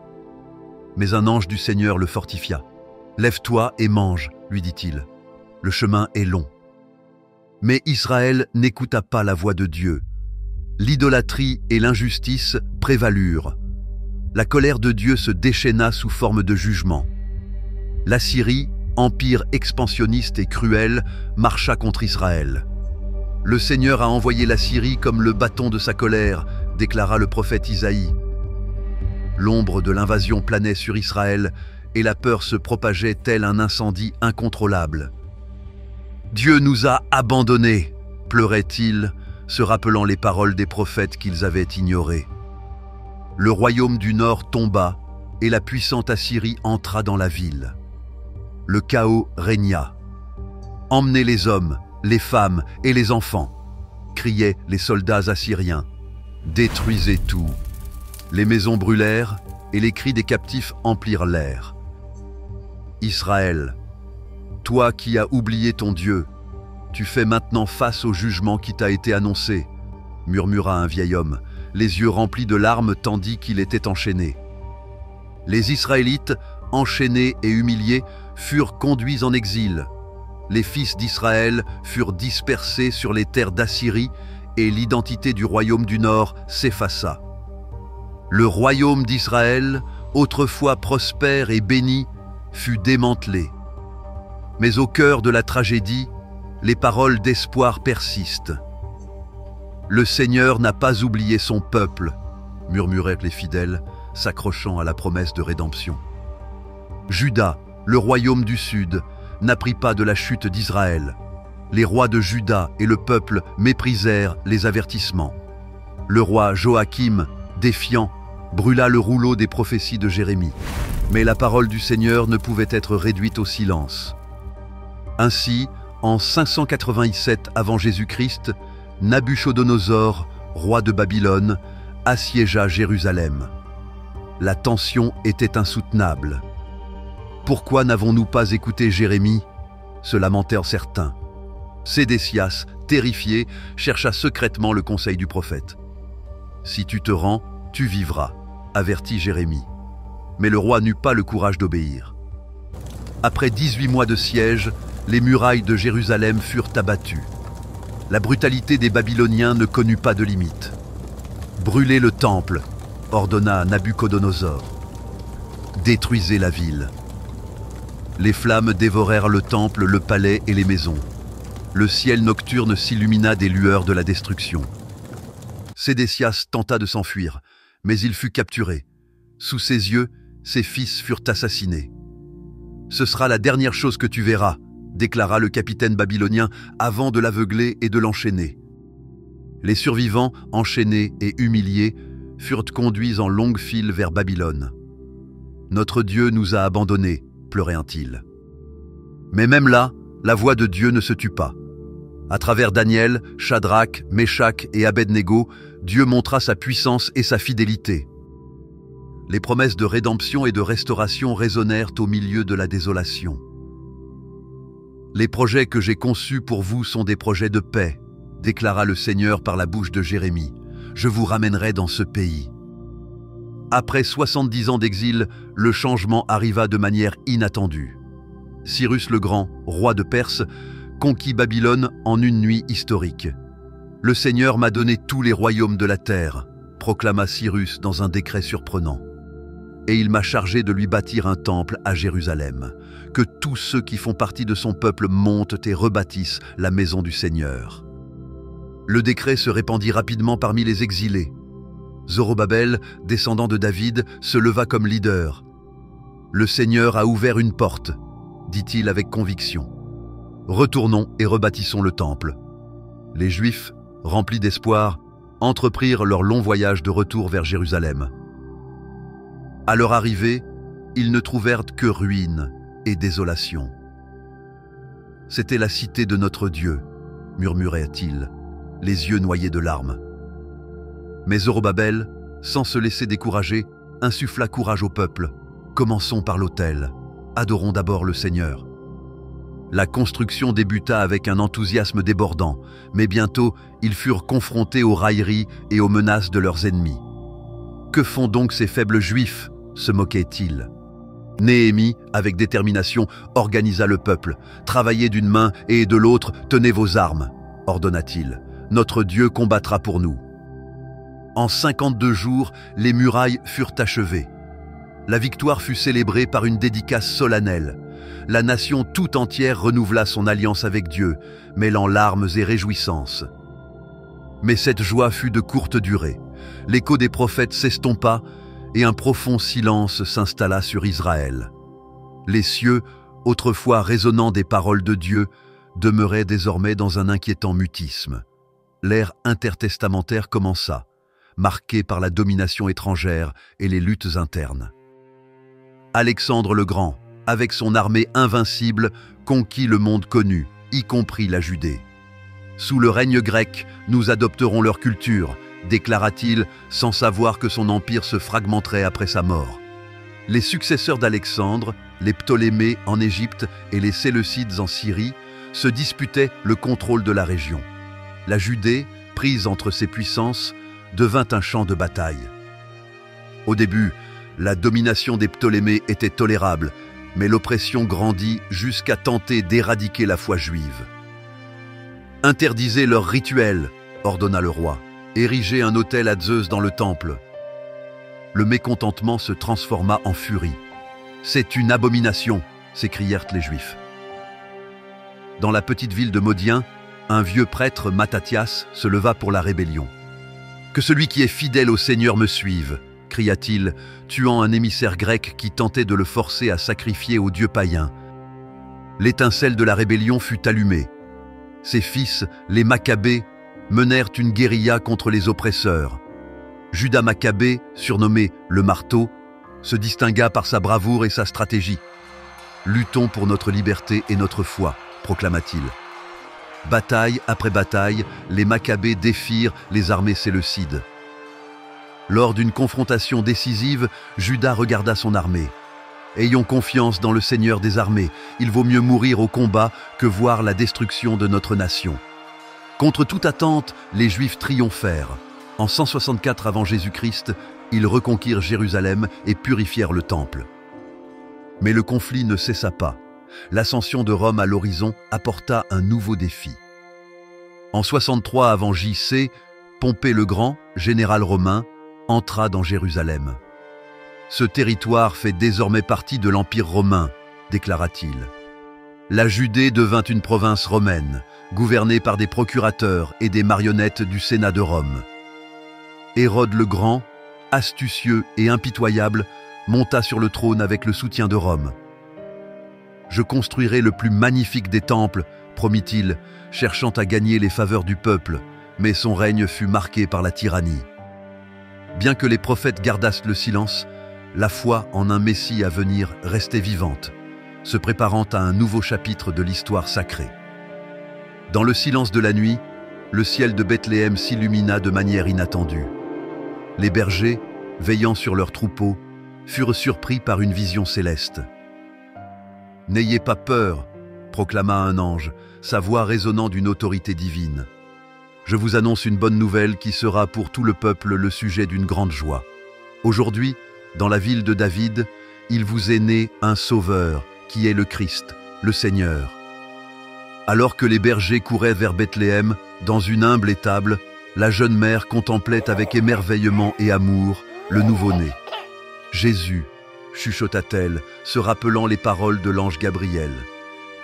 Mais un ange du Seigneur le fortifia. « Lève-toi et mange, lui dit-il. Le chemin est long. » Mais Israël n'écouta pas la voix de Dieu. L'idolâtrie et l'injustice prévalurent. La colère de Dieu se déchaîna sous forme de jugement. L'Assyrie, empire expansionniste et cruel, marcha contre Israël. « Le Seigneur a envoyé l'Assyrie comme le bâton de sa colère », déclara le prophète Isaïe. L'ombre de l'invasion planait sur Israël et la peur se propageait tel un incendie incontrôlable. « Dieu nous a abandonnés !» pleurait-il, se rappelant les paroles des prophètes qu'ils avaient ignorées. Le royaume du Nord tomba et la puissante Assyrie entra dans la ville. Le chaos régna. « Emmenez les hommes, les femmes et les enfants !» criaient les soldats assyriens. « Détruisez tout !» Les maisons brûlèrent et les cris des captifs emplirent l'air. « Israël, toi qui as oublié ton Dieu, tu fais maintenant face au jugement qui t'a été annoncé, » murmura un vieil homme, les yeux remplis de larmes tandis qu'il était enchaîné. Les Israélites, enchaînés et humiliés, furent conduits en exil. Les fils d'Israël furent dispersés sur les terres d'Assyrie et l'identité du royaume du Nord s'effaça. Le royaume d'Israël, autrefois prospère et béni, fut démantelé. Mais au cœur de la tragédie, les paroles d'espoir persistent. « Le Seigneur n'a pas oublié son peuple », murmurèrent les fidèles, s'accrochant à la promesse de rédemption. Juda, le royaume du Sud, n'apprit pas de la chute d'Israël. Les rois de Juda et le peuple méprisèrent les avertissements. Le roi Joachim, défiant, brûla le rouleau des prophéties de Jérémie. Mais la parole du Seigneur ne pouvait être réduite au silence. Ainsi, en 587 avant Jésus-Christ, Nabuchodonosor, roi de Babylone, assiégea Jérusalem. La tension était insoutenable. « Pourquoi n'avons-nous pas écouté Jérémie ?» se lamentèrent certains. Sédécias, terrifié, chercha secrètement le conseil du prophète. « Si tu te rends, tu vivras », avertit Jérémie. Mais le roi n'eut pas le courage d'obéir. Après 18 mois de siège, les murailles de Jérusalem furent abattues. La brutalité des Babyloniens ne connut pas de limite. « Brûlez le temple », ordonna Nabuchodonosor. « Détruisez la ville ». Les flammes dévorèrent le temple, le palais et les maisons. Le ciel nocturne s'illumina des lueurs de la destruction. Sédécias tenta de s'enfuir, mais il fut capturé. Sous ses yeux, ses fils furent assassinés. « Ce sera la dernière chose que tu verras », déclara le capitaine babylonien avant de l'aveugler et de l'enchaîner. Les survivants, enchaînés et humiliés, furent conduits en longue file vers Babylone. « Notre Dieu nous a abandonnés », pleurait-il. Mais même là, la voix de Dieu ne se tut pas. À travers Daniel, Shadrach, Méshach et Abed-Négo, Dieu montra sa puissance et sa fidélité. Les promesses de rédemption et de restauration résonnèrent au milieu de la désolation. « Les projets que j'ai conçus pour vous sont des projets de paix », déclara le Seigneur par la bouche de Jérémie. « Je vous ramènerai dans ce pays. » Après 70 ans d'exil, le changement arriva de manière inattendue. Cyrus le Grand, roi de Perse, conquit Babylone en une nuit historique. « Le Seigneur m'a donné tous les royaumes de la terre », proclama Cyrus dans un décret surprenant. « Et il m'a chargé de lui bâtir un temple à Jérusalem, que tous ceux qui font partie de son peuple montent et rebâtissent la maison du Seigneur. » Le décret se répandit rapidement parmi les exilés. Zorobabel, descendant de David, se leva comme leader. « Le Seigneur a ouvert une porte », dit-il avec conviction. « Retournons et rebâtissons le temple. » Les Juifs, remplis d'espoir, entreprirent leur long voyage de retour vers Jérusalem. À leur arrivée, ils ne trouvèrent que ruines et désolation. « C'était la cité de notre Dieu », murmurait-il, les yeux noyés de larmes. Mais Zorobabel, sans se laisser décourager, insuffla courage au peuple. « Commençons par l'autel. Adorons d'abord le Seigneur. » La construction débuta avec un enthousiasme débordant, mais bientôt ils furent confrontés aux railleries et aux menaces de leurs ennemis. « Que font donc ces faibles Juifs ?» se moquait-il. Néhémie, avec détermination, organisa le peuple. « Travaillez d'une main et de l'autre, tenez vos armes », ordonna-t-il. « Notre Dieu combattra pour nous. » En 52 jours, les murailles furent achevées. La victoire fut célébrée par une dédicace solennelle. La nation tout entière renouvela son alliance avec Dieu, mêlant larmes et réjouissances. Mais cette joie fut de courte durée. L'écho des prophètes s'estompa et un profond silence s'installa sur Israël. Les cieux, autrefois résonnant des paroles de Dieu, demeuraient désormais dans un inquiétant mutisme. L'ère intertestamentaire commença, marquée par la domination étrangère et les luttes internes. Alexandre le Grand, avec son armée invincible, conquit le monde connu, y compris la Judée. Sous le règne grec, nous adopterons leur culture, déclara-t-il, sans savoir que son empire se fragmenterait après sa mort. Les successeurs d'Alexandre, les Ptolémées en Égypte et les Séleucides en Syrie, se disputaient le contrôle de la région. La Judée, prise entre ces puissances, devint un champ de bataille. Au début, la domination des Ptolémées était tolérable, mais l'oppression grandit jusqu'à tenter d'éradiquer la foi juive. « Interdisez leurs rituels », ordonna le roi. « Érigez un autel à Zeus dans le temple. » Le mécontentement se transforma en furie. « C'est une abomination !» s'écrièrent les Juifs. Dans la petite ville de Modien, un vieux prêtre, Mattathias, se leva pour la rébellion. « Que celui qui est fidèle au Seigneur me suive !» cria-t-il, tuant un émissaire grec qui tentait de le forcer à sacrifier aux dieux païens. L'étincelle de la rébellion fut allumée. Ses fils, les Maccabées, menèrent une guérilla contre les oppresseurs. Judas Maccabée, surnommé le marteau, se distingua par sa bravoure et sa stratégie. « Luttons pour notre liberté et notre foi », proclama-t-il. Bataille après bataille, les Maccabées défirent les armées séleucides. Lors d'une confrontation décisive, Judas regarda son armée. « Ayons confiance dans le Seigneur des armées, il vaut mieux mourir au combat que voir la destruction de notre nation. » Contre toute attente, les Juifs triomphèrent. En 164 avant Jésus-Christ, ils reconquirent Jérusalem et purifièrent le temple. Mais le conflit ne cessa pas. L'ascension de Rome à l'horizon apporta un nouveau défi. En 63 avant J.C., Pompée le Grand, général romain, entra dans Jérusalem. « Ce territoire fait désormais partie de l'Empire romain », déclara-t-il. La Judée devint une province romaine, gouvernée par des procurateurs et des marionnettes du Sénat de Rome. Hérode le Grand, astucieux et impitoyable, monta sur le trône avec le soutien de Rome. « Je construirai le plus magnifique des temples », promit-il, cherchant à gagner les faveurs du peuple, mais son règne fut marqué par la tyrannie. Bien que les prophètes gardassent le silence, la foi en un Messie à venir restait vivante, se préparant à un nouveau chapitre de l'histoire sacrée. Dans le silence de la nuit, le ciel de Bethléem s'illumina de manière inattendue. Les bergers, veillant sur leurs troupeaux, furent surpris par une vision céleste. « N'ayez pas peur », proclama un ange, sa voix résonnant d'une autorité divine. « Je vous annonce une bonne nouvelle qui sera pour tout le peuple le sujet d'une grande joie. Aujourd'hui, dans la ville de David, il vous est né un sauveur, qui est le Christ, le Seigneur. » Alors que les bergers couraient vers Bethléem, dans une humble étable, la jeune mère contemplait avec émerveillement et amour le nouveau-né. « Jésus, chuchota-t-elle, se rappelant les paroles de l'ange Gabriel.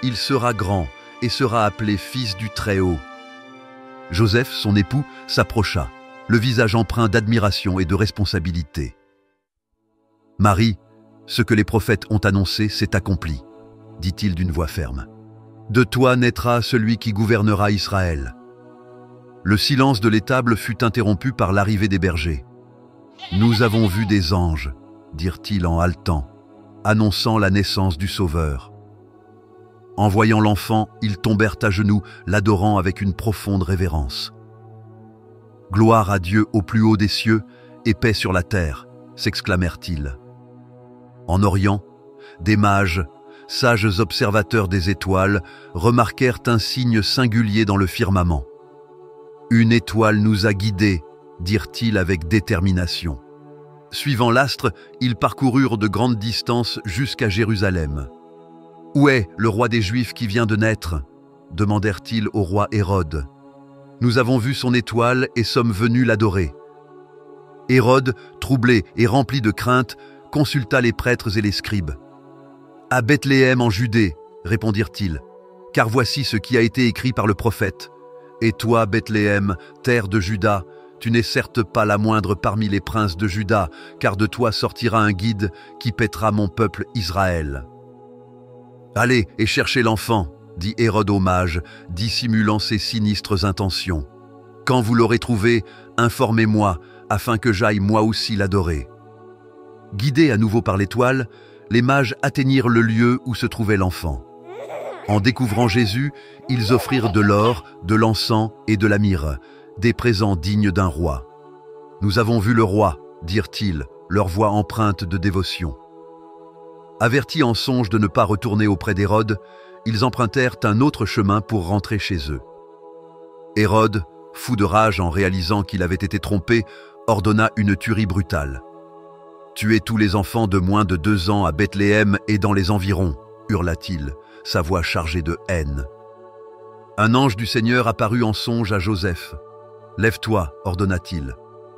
Il sera grand et sera appelé Fils du Très-Haut. » Joseph, son époux, s'approcha, le visage empreint d'admiration et de responsabilité. « Marie, ce que les prophètes ont annoncé s'est accompli, » dit-il d'une voix ferme. « De toi naîtra celui qui gouvernera Israël. » Le silence de l'étable fut interrompu par l'arrivée des bergers. « Nous avons vu des anges, » dirent-ils en haletant, annonçant la naissance du Sauveur. En voyant l'enfant, ils tombèrent à genoux, l'adorant avec une profonde révérence. « Gloire à Dieu au plus haut des cieux et paix sur la terre », s'exclamèrent-ils. En Orient, des mages, sages observateurs des étoiles, remarquèrent un signe singulier dans le firmament. « Une étoile nous a guidés », dirent-ils avec détermination. Suivant l'astre, ils parcoururent de grandes distances jusqu'à Jérusalem. « Où est le roi des Juifs qui vient de naître ?» demandèrent-ils au roi Hérode. « Nous avons vu son étoile et sommes venus l'adorer. » Hérode, troublé et rempli de crainte, consulta les prêtres et les scribes. « À Bethléem en Judée, répondirent-ils, car voici ce qui a été écrit par le prophète. Et toi, Bethléem, terre de Juda, Tu n'es certes pas la moindre parmi les princes de Juda, car de toi sortira un guide qui paîtra mon peuple Israël. » « Allez et cherchez l'enfant, » dit Hérode aux mages, dissimulant ses sinistres intentions. « Quand vous l'aurez trouvé, informez-moi, afin que j'aille moi aussi l'adorer. » Guidés à nouveau par l'étoile, les mages atteignirent le lieu où se trouvait l'enfant. En découvrant Jésus, ils offrirent de l'or, de l'encens et de la myrrhe, des présents dignes d'un roi. « Nous avons vu le roi, » dirent-ils, leur voix empreinte de dévotion. Avertis en songe de ne pas retourner auprès d'Hérode, ils empruntèrent un autre chemin pour rentrer chez eux. Hérode, fou de rage en réalisant qu'il avait été trompé, ordonna une tuerie brutale. « Tuez tous les enfants de moins de 2 ans à Bethléem et dans les environs, » hurla-t-il, sa voix chargée de haine. Un ange du Seigneur apparut en songe à Joseph. « Lève-toi, ordonna-t-il.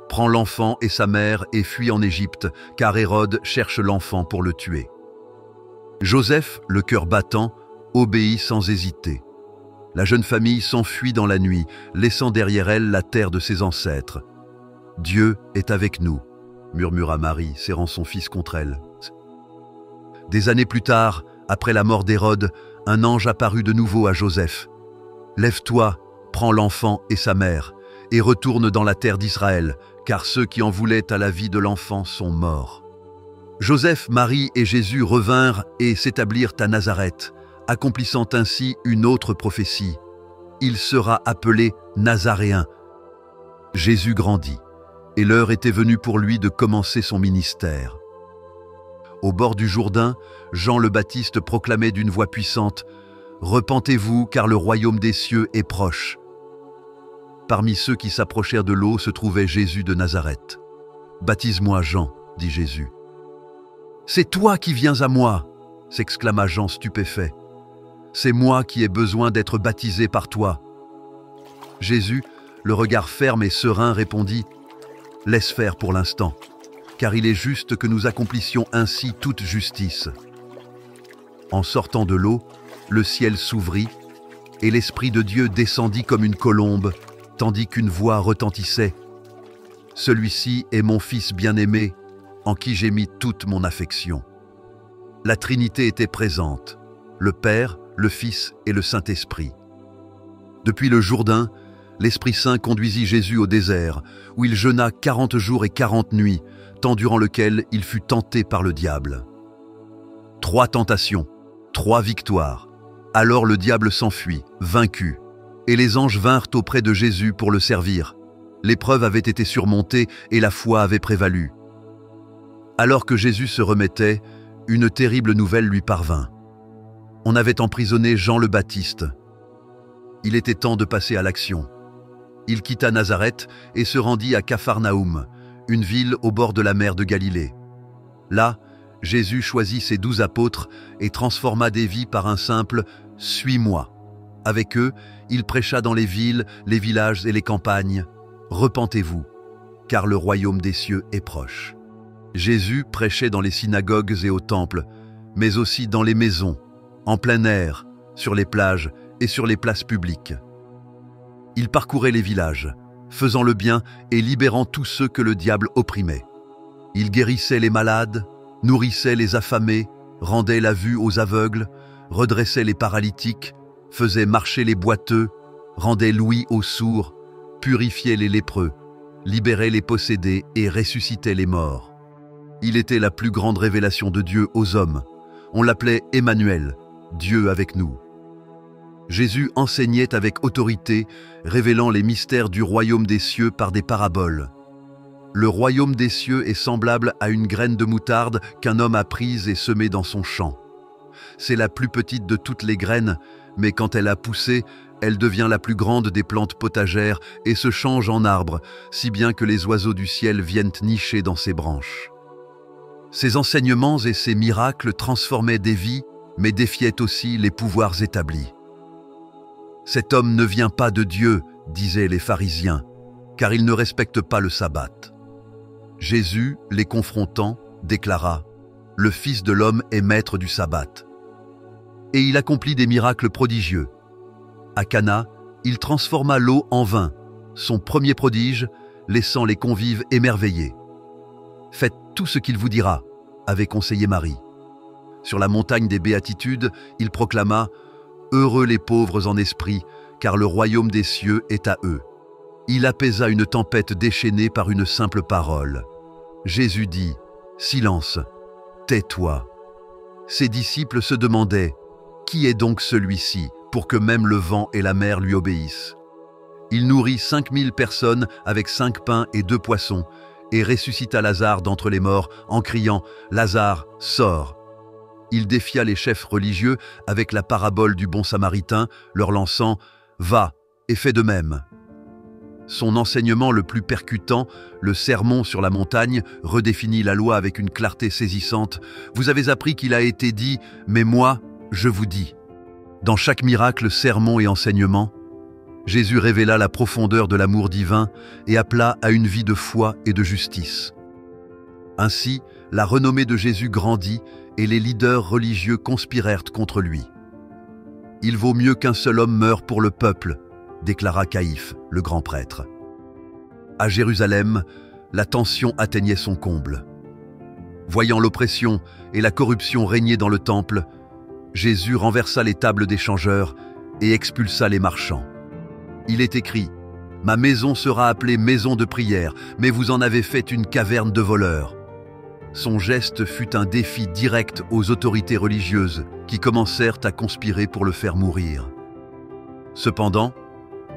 Prends l'enfant et sa mère et fuis en Égypte, car Hérode cherche l'enfant pour le tuer. » Joseph, le cœur battant, obéit sans hésiter. La jeune famille s'enfuit dans la nuit, laissant derrière elle la terre de ses ancêtres. « Dieu est avec nous », murmura Marie, serrant son fils contre elle. Des années plus tard, après la mort d'Hérode, un ange apparut de nouveau à Joseph. « Lève-toi, prends l'enfant et sa mère, et retourne dans la terre d'Israël, car ceux qui en voulaient à la vie de l'enfant sont morts. » Joseph, Marie et Jésus revinrent et s'établirent à Nazareth, accomplissant ainsi une autre prophétie. Il sera appelé Nazaréen. Jésus grandit, et l'heure était venue pour lui de commencer son ministère. Au bord du Jourdain, Jean le Baptiste proclamait d'une voix puissante « Repentez-vous, car le royaume des cieux est proche. » Parmi ceux qui s'approchèrent de l'eau se trouvait Jésus de Nazareth. « Baptise-moi, Jean, » dit Jésus. « C'est toi qui viens à moi !» s'exclama Jean stupéfait. « C'est moi qui ai besoin d'être baptisé par toi. » Jésus, le regard ferme et serein, répondit « Laisse faire pour l'instant, car il est juste que nous accomplissions ainsi toute justice. » En sortant de l'eau, le ciel s'ouvrit, et l'Esprit de Dieu descendit comme une colombe, tandis qu'une voix retentissait. « Celui-ci est mon Fils bien-aimé, en qui j'ai mis toute mon affection. » La Trinité était présente, le Père, le Fils et le Saint-Esprit. Depuis le Jourdain, l'Esprit Saint conduisit Jésus au désert, où il jeûna 40 jours et 40 nuits, temps durant lequel il fut tenté par le diable. 3 tentations, 3 victoires. Alors le diable s'enfuit, vaincu, et les anges vinrent auprès de Jésus pour le servir. L'épreuve avait été surmontée et la foi avait prévalu. Alors que Jésus se remettait, une terrible nouvelle lui parvint. On avait emprisonné Jean le Baptiste. Il était temps de passer à l'action. Il quitta Nazareth et se rendit à Capharnaüm, une ville au bord de la mer de Galilée. Là, Jésus choisit ses 12 apôtres et transforma des vies par un simple « Suis-moi ». Avec eux, il prêcha dans les villes, les villages et les campagnes. « Repentez-vous, car le royaume des cieux est proche. » Jésus prêchait dans les synagogues et au temple, mais aussi dans les maisons, en plein air, sur les plages et sur les places publiques. Il parcourait les villages, faisant le bien et libérant tous ceux que le diable opprimait. Il guérissait les malades, nourrissait les affamés, rendait la vue aux aveugles, redressait les paralytiques, faisait marcher les boiteux, rendait l'ouïe aux sourds, purifiait les lépreux, libérait les possédés et ressuscitait les morts. Il était la plus grande révélation de Dieu aux hommes. On l'appelait Emmanuel, Dieu avec nous. Jésus enseignait avec autorité, révélant les mystères du royaume des cieux par des paraboles. Le royaume des cieux est semblable à une graine de moutarde qu'un homme a prise et semée dans son champ. C'est la plus petite de toutes les graines, mais quand elle a poussé, elle devient la plus grande des plantes potagères et se change en arbre, si bien que les oiseaux du ciel viennent nicher dans ses branches. Ces enseignements et ces miracles transformaient des vies, mais défiaient aussi les pouvoirs établis. « Cet homme ne vient pas de Dieu, disaient les pharisiens, car il ne respecte pas le sabbat. » Jésus, les confrontant, déclara « Le Fils de l'homme est maître du sabbat. » Et il accomplit des miracles prodigieux. À Cana, il transforma l'eau en vin. Son premier prodige, laissant les convives émerveillés. « Faites tout ce qu'il vous dira », avait conseillé Marie. Sur la montagne des Béatitudes, il proclama « Heureux les pauvres en esprit, car le royaume des cieux est à eux ». Il apaisa une tempête déchaînée par une simple parole. Jésus dit « Silence, tais-toi ». Ses disciples se demandaient « Qui est donc celui-ci pour que même le vent et la mer lui obéissent ?» Il nourrit 5000 personnes avec 5 pains et 2 poissons et ressuscita Lazare d'entre les morts en criant « Lazare, sors !» Il défia les chefs religieux avec la parabole du bon samaritain, leur lançant « Va et fais de même !» Son enseignement le plus percutant, le sermon sur la montagne, redéfinit la loi avec une clarté saisissante. Vous avez appris qu'il a été dit « Mais moi, je vous dis ». Dans chaque miracle, sermon et enseignement, Jésus révéla la profondeur de l'amour divin et appela à une vie de foi et de justice. Ainsi, la renommée de Jésus grandit et les leaders religieux conspirèrent contre lui. « Il vaut mieux qu'un seul homme meure pour le peuple », déclara Caïphe, le grand prêtre. À Jérusalem, la tension atteignait son comble. Voyant l'oppression et la corruption régner dans le temple, Jésus renversa les tables des changeurs et expulsa les marchands. Il est écrit « Ma maison sera appelée maison de prière, mais vous en avez fait une caverne de voleurs. » Son geste fut un défi direct aux autorités religieuses qui commencèrent à conspirer pour le faire mourir. Cependant,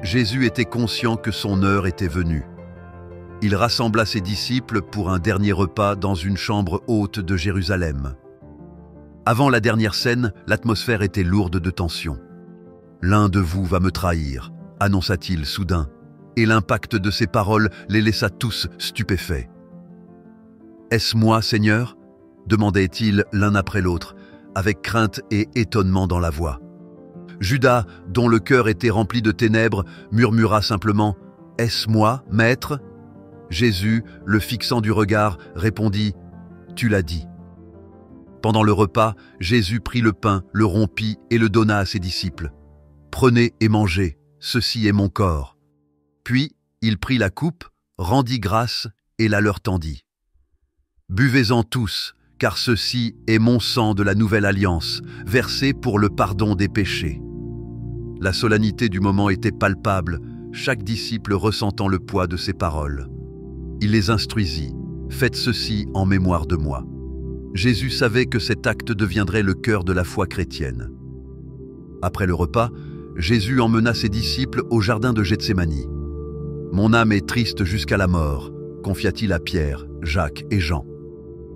Jésus était conscient que son heure était venue. Il rassembla ses disciples pour un dernier repas dans une chambre haute de Jérusalem. Avant la dernière scène, l'atmosphère était lourde de tension. « L'un de vous va me trahir », annonça-t-il soudain, et l'impact de ses paroles les laissa tous stupéfaits. « Est-ce moi, Seigneur ?» demandait-il l'un après l'autre, avec crainte et étonnement dans la voix. Judas, dont le cœur était rempli de ténèbres, murmura simplement « Est-ce moi, maître ?» Jésus, le fixant du regard, répondit « Tu l'as dit ». Pendant le repas, Jésus prit le pain, le rompit et le donna à ses disciples. « Prenez et mangez, ceci est mon corps. » Puis il prit la coupe, rendit grâce et la leur tendit. « Buvez-en tous, car ceci est mon sang de la nouvelle alliance, versé pour le pardon des péchés. » La solennité du moment était palpable, chaque disciple ressentant le poids de ses paroles. Il les instruisit. « Faites ceci en mémoire de moi. » Jésus savait que cet acte deviendrait le cœur de la foi chrétienne. Après le repas, Jésus emmena ses disciples au jardin de Gethsémani. « Mon âme est triste jusqu'à la mort », confia-t-il à Pierre, Jacques et Jean.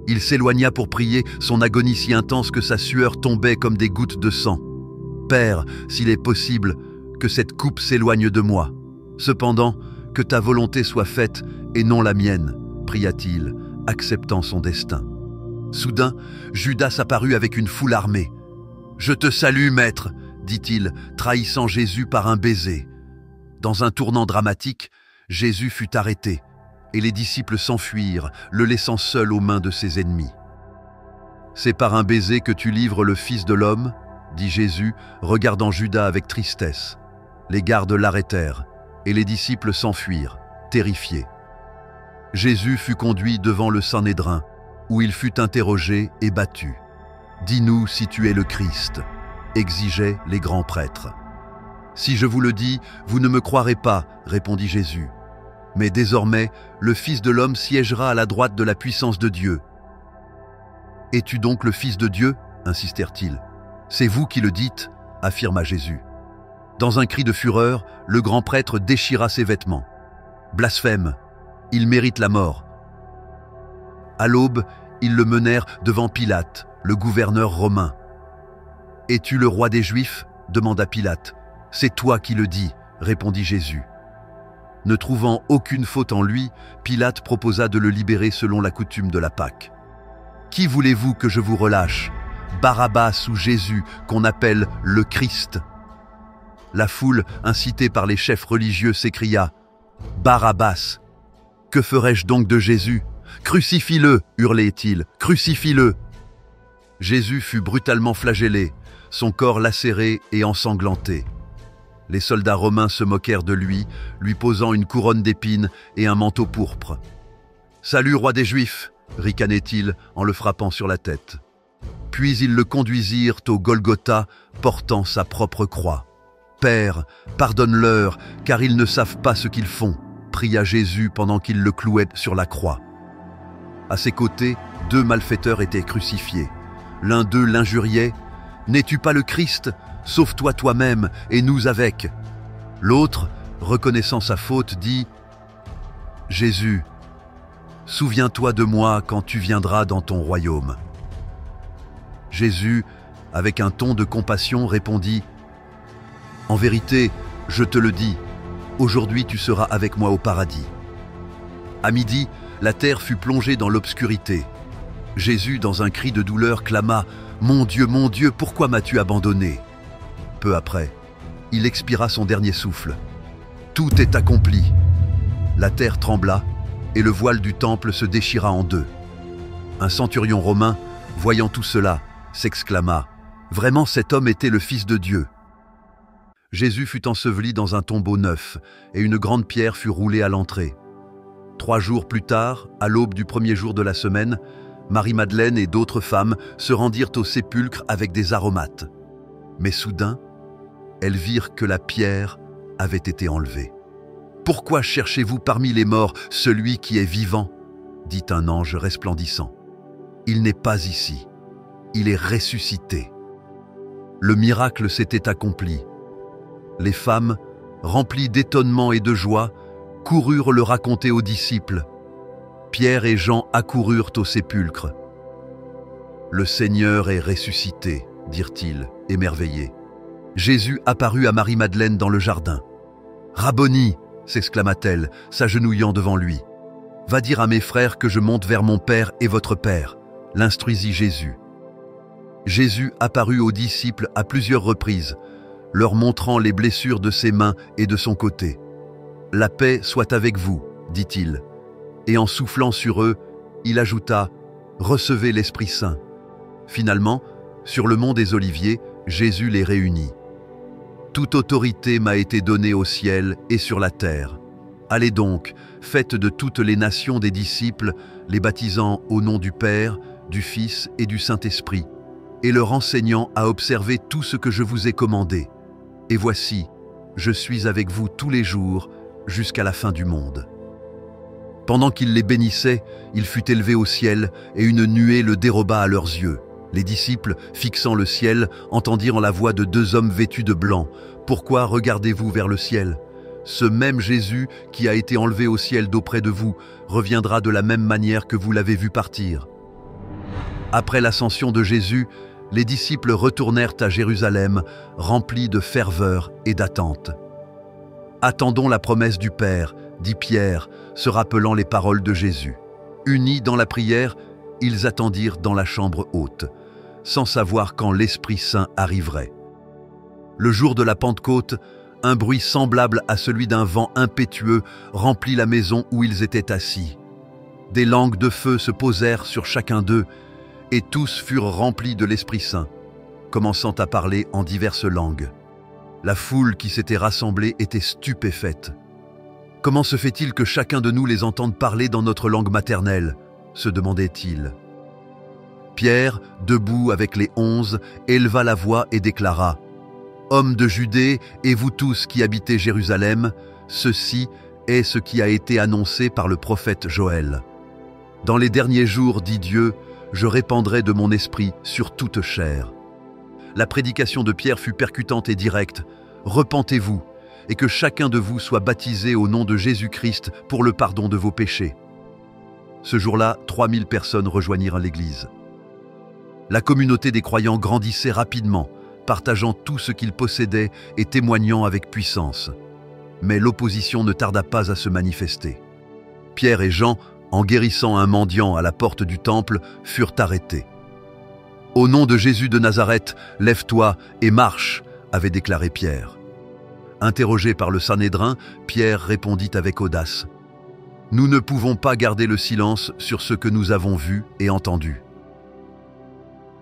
Il s'éloigna pour prier, son agonie si intense que sa sueur tombait comme des gouttes de sang. « Père, s'il est possible, que cette coupe s'éloigne de moi. Cependant, que ta volonté soit faite et non la mienne, » pria-t-il, acceptant son destin. Soudain, Judas apparut avec une foule armée. « Je te salue, maître !» dit-il, trahissant Jésus par un baiser. Dans un tournant dramatique, Jésus fut arrêté, et les disciples s'enfuirent, le laissant seul aux mains de ses ennemis. « C'est par un baiser que tu livres le Fils de l'homme ?» dit Jésus, regardant Judas avec tristesse. Les gardes l'arrêtèrent, et les disciples s'enfuirent, terrifiés. Jésus fut conduit devant le Sanhédrin, où il fut interrogé et battu. « Dis-nous si tu es le Christ », exigeaient les grands prêtres. « Si je vous le dis, vous ne me croirez pas », répondit Jésus. « Mais désormais, le Fils de l'homme siégera à la droite de la puissance de Dieu. »« Es-tu donc le Fils de Dieu ?» insistèrent-ils. « C'est vous qui le dites », affirma Jésus. Dans un cri de fureur, le grand prêtre déchira ses vêtements. « Blasphème, il mérite la mort. » À l'aube, ils le menèrent devant Pilate, le gouverneur romain. « Es-tu le roi des Juifs ?» demanda Pilate. « C'est toi qui le dis », répondit Jésus. Ne trouvant aucune faute en lui, Pilate proposa de le libérer selon la coutume de la Pâque. « Qui voulez-vous que je vous relâche ? Barabbas ou Jésus, qu'on appelle le Christ ?» La foule, incitée par les chefs religieux, s'écria « Barabbas ! Que ferais-je donc de Jésus ? Crucifie-le » hurlait-il, « crucifie-le » Jésus fut brutalement flagellé, son corps lacéré et ensanglanté. Les soldats romains se moquèrent de lui, lui posant une couronne d'épines et un manteau pourpre. « Salut, roi des Juifs !» ricanait-il en le frappant sur la tête. Puis ils le conduisirent au Golgotha, portant sa propre croix. « Père, pardonne-leur, car ils ne savent pas ce qu'ils font », pria Jésus pendant qu'il le clouait sur la croix. À ses côtés, 2 malfaiteurs étaient crucifiés. L'un d'eux l'injuriait « N'es-tu pas le Christ ? Sauve-toi toi-même et nous avec !» L'autre, reconnaissant sa faute, dit « Jésus, souviens-toi de moi quand tu viendras dans ton royaume. » Jésus, avec un ton de compassion, répondit « En vérité, je te le dis, aujourd'hui tu seras avec moi au paradis. » À midi, la terre fut plongée dans l'obscurité. Jésus, dans un cri de douleur, clama « Mon Dieu, pourquoi m'as-tu abandonné ?» Peu après, il expira son dernier souffle. Tout est accompli. La terre trembla et le voile du temple se déchira en 2. Un centurion romain, voyant tout cela, s'exclama « Vraiment cet homme était le Fils de Dieu !» Jésus fut enseveli dans un tombeau neuf et une grande pierre fut roulée à l'entrée. 3 jours plus tard, à l'aube du premier jour de la semaine, Marie-Madeleine et d'autres femmes se rendirent au sépulcre avec des aromates. Mais soudain, elles virent que la pierre avait été enlevée. « Pourquoi cherchez-vous parmi les morts celui qui est vivant ?» dit un ange resplendissant. « Il n'est pas ici, il est ressuscité. » Le miracle s'était accompli. Les femmes, remplies d'étonnement et de joie, coururent le raconter aux disciples. Pierre et Jean accoururent au sépulcre. « Le Seigneur est ressuscité », dirent-ils, émerveillés. Jésus apparut à Marie-Madeleine dans le jardin. « Rabboni !» s'exclama-t-elle, s'agenouillant devant lui. « Va dire à mes frères que je monte vers mon Père et votre Père », l'instruisit Jésus. Jésus apparut aux disciples à plusieurs reprises, leur montrant les blessures de ses mains et de son côté. « La paix soit avec vous », dit-il. Et en soufflant sur eux, il ajouta « Recevez l'Esprit Saint ». Finalement, sur le mont des Oliviers, Jésus les réunit. « Toute autorité m'a été donnée au ciel et sur la terre. Allez donc, faites de toutes les nations des disciples, les baptisant au nom du Père, du Fils et du Saint-Esprit, et leur enseignant à observer tout ce que je vous ai commandé. Et voici, je suis avec vous tous les jours, jusqu'à la fin du monde. » Pendant qu'il les bénissait, il fut élevé au ciel et une nuée le déroba à leurs yeux. Les disciples, fixant le ciel, entendirent la voix de 2 hommes vêtus de blanc. « Pourquoi regardez-vous vers le ciel ? Ce même Jésus qui a été enlevé au ciel d'auprès de vous reviendra de la même manière que vous l'avez vu partir. » Après l'ascension de Jésus, les disciples retournèrent à Jérusalem, remplis de ferveur et d'attente. « Attendons la promesse du Père », dit Pierre, se rappelant les paroles de Jésus. Unis dans la prière, ils attendirent dans la chambre haute, sans savoir quand l'Esprit Saint arriverait. Le jour de la Pentecôte, un bruit semblable à celui d'un vent impétueux remplit la maison où ils étaient assis. Des langues de feu se posèrent sur chacun d'eux, et tous furent remplis de l'Esprit Saint, commençant à parler en diverses langues. La foule qui s'était rassemblée était stupéfaite. « Comment se fait-il que chacun de nous les entende parler dans notre langue maternelle ?» se demandait-il. Pierre, debout avec les 11, éleva la voix et déclara « Hommes de Judée et vous tous qui habitez Jérusalem, ceci est ce qui a été annoncé par le prophète Joël. Dans les derniers jours, dit Dieu, je répandrai de mon esprit sur toute chair. » La prédication de Pierre fut percutante et directe. « Repentez-vous, et que chacun de vous soit baptisé au nom de Jésus-Christ pour le pardon de vos péchés. » Ce jour-là, 3000 personnes rejoignirent l'Église. La communauté des croyants grandissait rapidement, partageant tout ce qu'ils possédaient et témoignant avec puissance. Mais l'opposition ne tarda pas à se manifester. Pierre et Jean, en guérissant un mendiant à la porte du temple, furent arrêtés. « Au nom de Jésus de Nazareth, lève-toi et marche !» avait déclaré Pierre. Interrogé par le Sanhédrin, Pierre répondit avec audace « Nous ne pouvons pas garder le silence sur ce que nous avons vu et entendu. »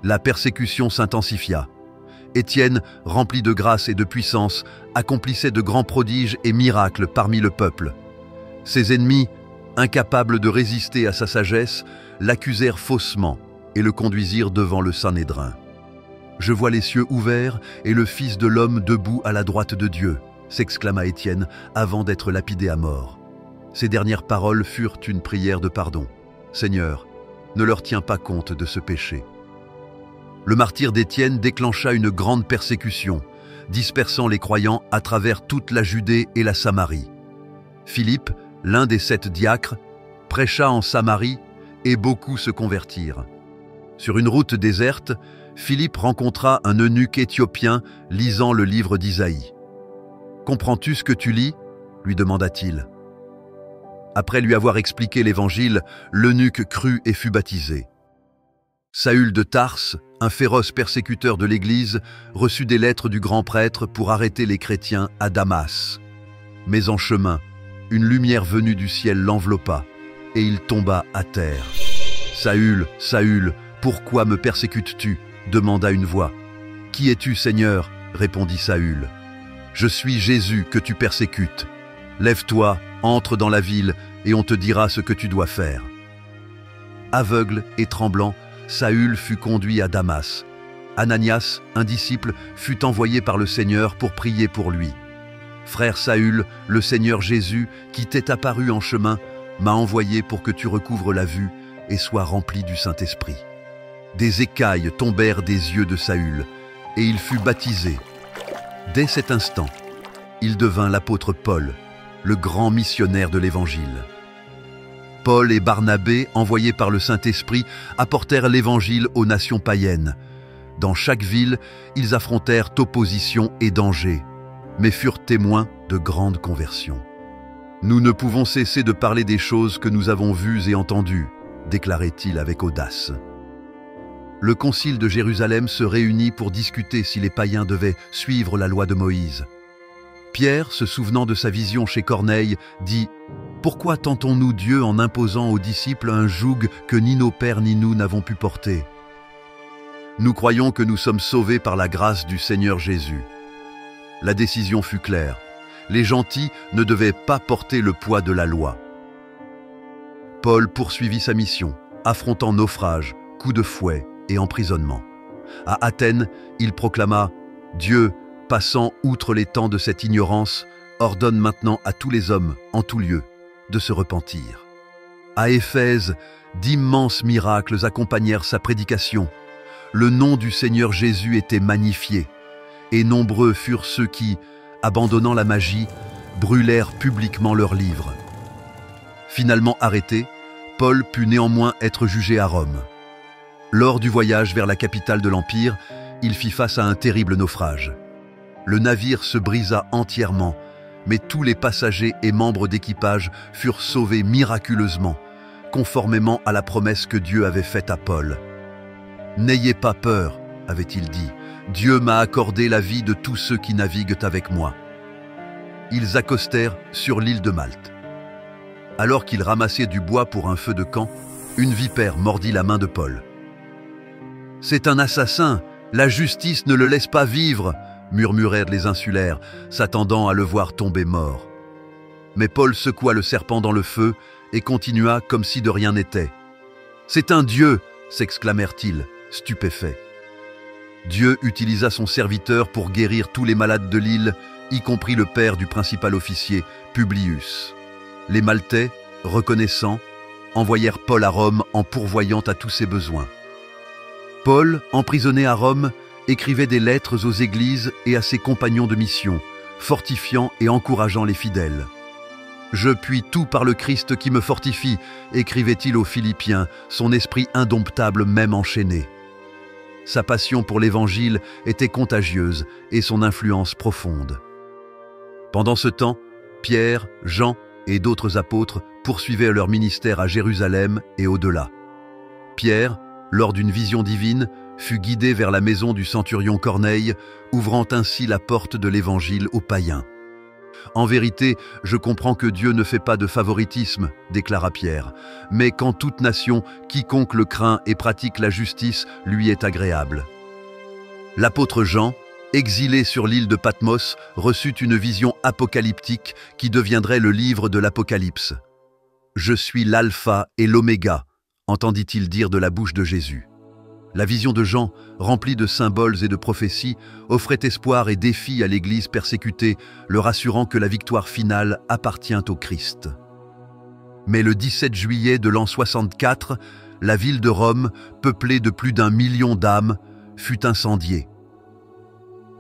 La persécution s'intensifia, Étienne, rempli de grâce et de puissance, accomplissait de grands prodiges et miracles parmi le peuple. Ses ennemis, incapables de résister à sa sagesse, l'accusèrent faussement et le conduisirent devant le Sanhédrin. « Je vois les cieux ouverts et le Fils de l'homme debout à la droite de Dieu », s'exclama Étienne avant d'être lapidé à mort. Ses dernières paroles furent une prière de pardon. « Seigneur, ne leur tiens pas compte de ce péché. » Le martyre d'Étienne déclencha une grande persécution, dispersant les croyants à travers toute la Judée et la Samarie. Philippe, l'un des 7 diacres, prêcha en Samarie et beaucoup se convertirent. Sur une route déserte, Philippe rencontra un eunuque éthiopien lisant le livre d'Isaïe. « Comprends-tu ce que tu lis » lui demanda-t-il. Après lui avoir expliqué l'Évangile, l'eunuque crut et fut baptisé. Saül de Tarse, un féroce persécuteur de l'Église, reçut des lettres du grand prêtre pour arrêter les chrétiens à Damas. Mais en chemin, une lumière venue du ciel l'enveloppa, et il tomba à terre. « Saül, Saül, pourquoi me persécutes-tu » demanda une voix. « Qui es-tu, Seigneur » répondit Saül. « Je suis Jésus que tu persécutes. Lève-toi, entre dans la ville, et on te dira ce que tu dois faire. » Aveugle et tremblant, Saül fut conduit à Damas. Ananias, un disciple, fut envoyé par le Seigneur pour prier pour lui. « Frère Saül, le Seigneur Jésus, qui t'est apparu en chemin, m'a envoyé pour que tu recouvres la vue et sois rempli du Saint-Esprit. » Des écailles tombèrent des yeux de Saül, et il fut baptisé. Dès cet instant, il devint l'apôtre Paul, le grand missionnaire de l'Évangile. Paul et Barnabé, envoyés par le Saint-Esprit, apportèrent l'Évangile aux nations païennes. Dans chaque ville, ils affrontèrent opposition et danger, mais furent témoins de grandes conversions. « Nous ne pouvons cesser de parler des choses que nous avons vues et entendues », déclarait-il avec audace. Le concile de Jérusalem se réunit pour discuter si les païens devaient suivre la loi de Moïse. Pierre, se souvenant de sa vision chez Corneille, dit « Pourquoi tentons-nous Dieu en imposant aux disciples un joug que ni nos pères ni nous n'avons pu porter ? Nous croyons que nous sommes sauvés par la grâce du Seigneur Jésus. » La décision fut claire. Les gentils ne devaient pas porter le poids de la loi. Paul poursuivit sa mission, affrontant naufrage, coups de fouet et emprisonnement. À Athènes, il proclama « Dieu, passant outre les temps de cette ignorance, ordonne maintenant à tous les hommes, en tout lieu, de se repentir. » À Éphèse, d'immenses miracles accompagnèrent sa prédication. Le nom du Seigneur Jésus était magnifié, et nombreux furent ceux qui, abandonnant la magie, brûlèrent publiquement leurs livres. Finalement arrêté, Paul put néanmoins être jugé à Rome. Lors du voyage vers la capitale de l'Empire, il fit face à un terrible naufrage. Le navire se brisa entièrement, mais tous les passagers et membres d'équipage furent sauvés miraculeusement, conformément à la promesse que Dieu avait faite à Paul. « N'ayez pas peur », avait-il dit, « Dieu m'a accordé la vie de tous ceux qui naviguent avec moi. » Ils accostèrent sur l'île de Malte. Alors qu'ils ramassaient du bois pour un feu de camp, une vipère mordit la main de Paul. « C'est un assassin, la justice ne le laisse pas vivre !» murmurèrent les insulaires, s'attendant à le voir tomber mort. Mais Paul secoua le serpent dans le feu et continua comme si de rien n'était. « C'est un Dieu !» s'exclamèrent-ils, stupéfaits. Dieu utilisa son serviteur pour guérir tous les malades de l'île, y compris le père du principal officier, Publius. Les Maltais, reconnaissants, envoyèrent Paul à Rome en pourvoyant à tous ses besoins. Paul, emprisonné à Rome, écrivait des lettres aux églises et à ses compagnons de mission, fortifiant et encourageant les fidèles. « Je puis tout par le Christ qui me fortifie », écrivait-il aux Philippiens, son esprit indomptable même enchaîné. Sa passion pour l'Évangile était contagieuse et son influence profonde. Pendant ce temps, Pierre, Jean et d'autres apôtres poursuivaient leur ministère à Jérusalem et au-delà. Pierre, lors d'une vision divine, fut guidé vers la maison du centurion Corneille, ouvrant ainsi la porte de l'Évangile aux païens. « En vérité, je comprends que Dieu ne fait pas de favoritisme, déclara Pierre, mais qu'en toute nation, quiconque le craint et pratique la justice lui est agréable. » L'apôtre Jean, exilé sur l'île de Patmos, reçut une vision apocalyptique qui deviendrait le livre de l'Apocalypse. « Je suis l'alpha et l'oméga », entendit-il dire de la bouche de Jésus. La vision de Jean, remplie de symboles et de prophéties, offrait espoir et défi à l'Église persécutée, le rassurant que la victoire finale appartient au Christ. Mais le 17 juillet de l'an 64, la ville de Rome, peuplée de plus d'1 million d'âmes, fut incendiée.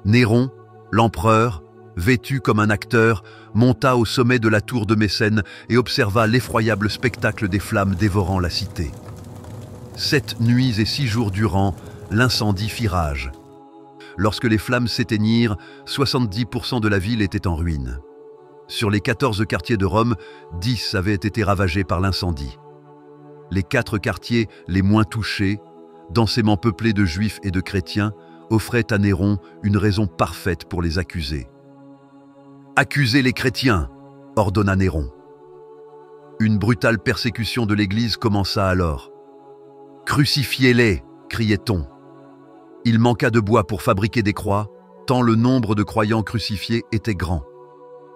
Néron, l'empereur, vêtu comme un acteur, monta au sommet de la tour de Mécène et observa l'effroyable spectacle des flammes dévorant la cité. 7 nuits et 6 jours durant, l'incendie fit rage. Lorsque les flammes s'éteignirent, 70% de la ville était en ruine. Sur les 14 quartiers de Rome, 10 avaient été ravagés par l'incendie. Les 4 quartiers les moins touchés, densément peuplés de juifs et de chrétiens, offraient à Néron une raison parfaite pour les accuser. « Accusez les chrétiens !» ordonna Néron. Une brutale persécution de l'Église commença alors. « Crucifiez-les !» criait-on. Il manqua de bois pour fabriquer des croix, tant le nombre de croyants crucifiés était grand.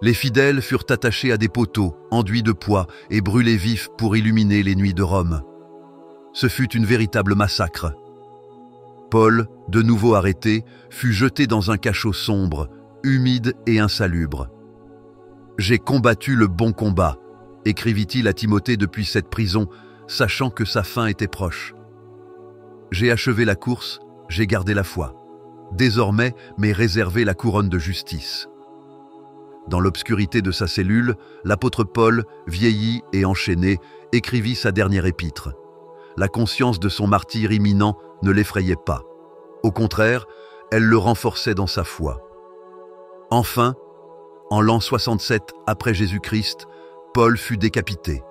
Les fidèles furent attachés à des poteaux, enduits de poix et brûlés vifs pour illuminer les nuits de Rome. Ce fut une véritable massacre. Paul, de nouveau arrêté, fut jeté dans un cachot sombre, humide et insalubre. « J'ai combattu le bon combat », écrivit-il à Timothée depuis cette prison, sachant que sa fin était proche. « J'ai achevé la course, j'ai gardé la foi. Désormais, m'est réservée la couronne de justice. » Dans l'obscurité de sa cellule, l'apôtre Paul, vieilli et enchaîné, écrivit sa dernière épître. La conscience de son martyre imminent ne l'effrayait pas. Au contraire, elle le renforçait dans sa foi. Enfin, en l'an 67 après Jésus-Christ, Paul fut décapité.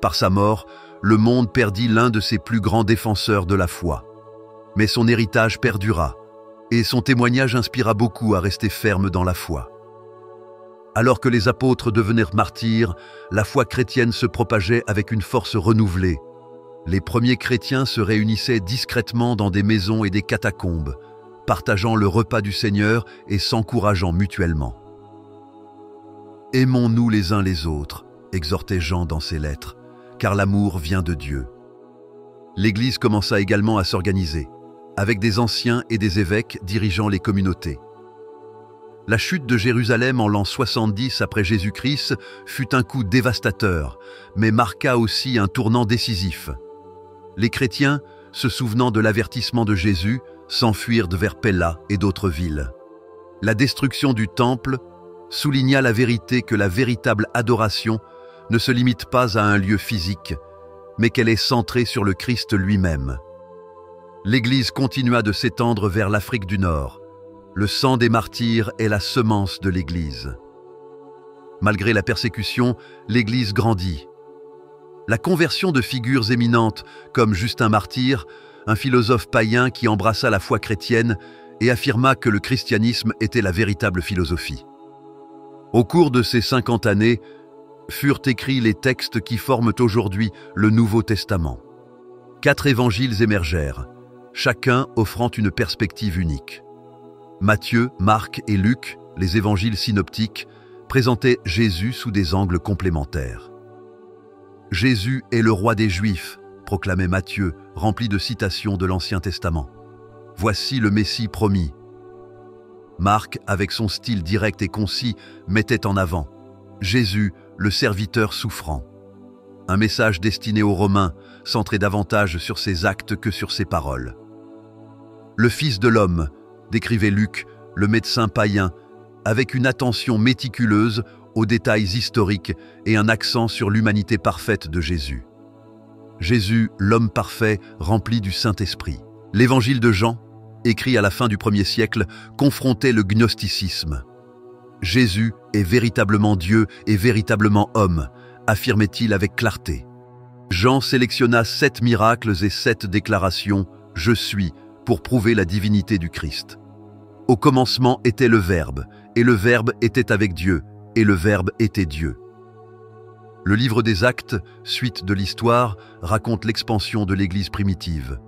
Par sa mort, le monde perdit l'un de ses plus grands défenseurs de la foi. Mais son héritage perdura, et son témoignage inspira beaucoup à rester ferme dans la foi. Alors que les apôtres devenirent martyrs, la foi chrétienne se propageait avec une force renouvelée. Les premiers chrétiens se réunissaient discrètement dans des maisons et des catacombes, partageant le repas du Seigneur et s'encourageant mutuellement. « Aimons-nous les uns les autres », exhortait Jean dans ses lettres, car l'amour vient de Dieu. L'Église commença également à s'organiser, avec des anciens et des évêques dirigeant les communautés. La chute de Jérusalem en l'an 70 après Jésus-Christ fut un coup dévastateur, mais marqua aussi un tournant décisif. Les chrétiens, se souvenant de l'avertissement de Jésus, s'enfuirent vers Pella et d'autres villes. La destruction du temple souligna la vérité que la véritable adoration ne se limite pas à un lieu physique, mais qu'elle est centrée sur le Christ lui-même. L'Église continua de s'étendre vers l'Afrique du Nord. Le sang des martyrs est la semence de l'Église. Malgré la persécution, l'Église grandit. La conversion de figures éminentes comme Justin Martyr, un philosophe païen qui embrassa la foi chrétienne et affirma que le christianisme était la véritable philosophie. Au cours de ces 50 années, furent écrits les textes qui forment aujourd'hui le Nouveau Testament. 4 évangiles émergèrent, chacun offrant une perspective unique. Matthieu, Marc et Luc, les évangiles synoptiques, présentaient Jésus sous des angles complémentaires. « Jésus est le roi des Juifs », proclamait Matthieu, rempli de citations de l'Ancien Testament. « Voici le Messie promis ». Marc, avec son style direct et concis, mettait en avant « Jésus, le serviteur souffrant ». Un message destiné aux Romains, centré davantage sur ses actes que sur ses paroles. « Le Fils de l'homme », décrivait Luc, le médecin païen, avec une attention méticuleuse aux détails historiques et un accent sur l'humanité parfaite de Jésus. Jésus, l'homme parfait, rempli du Saint-Esprit. L'évangile de Jean, écrit à la fin du 1er siècle, confrontait le gnosticisme. Jésus est véritablement Dieu et véritablement homme, affirmait-il avec clarté. Jean sélectionna 7 miracles et 7 déclarations « Je suis » pour prouver la divinité du Christ. Au commencement était le Verbe, et le Verbe était avec Dieu, et le Verbe était Dieu. Le livre des Actes, suite de l'histoire, raconte l'expansion de l'Église primitive.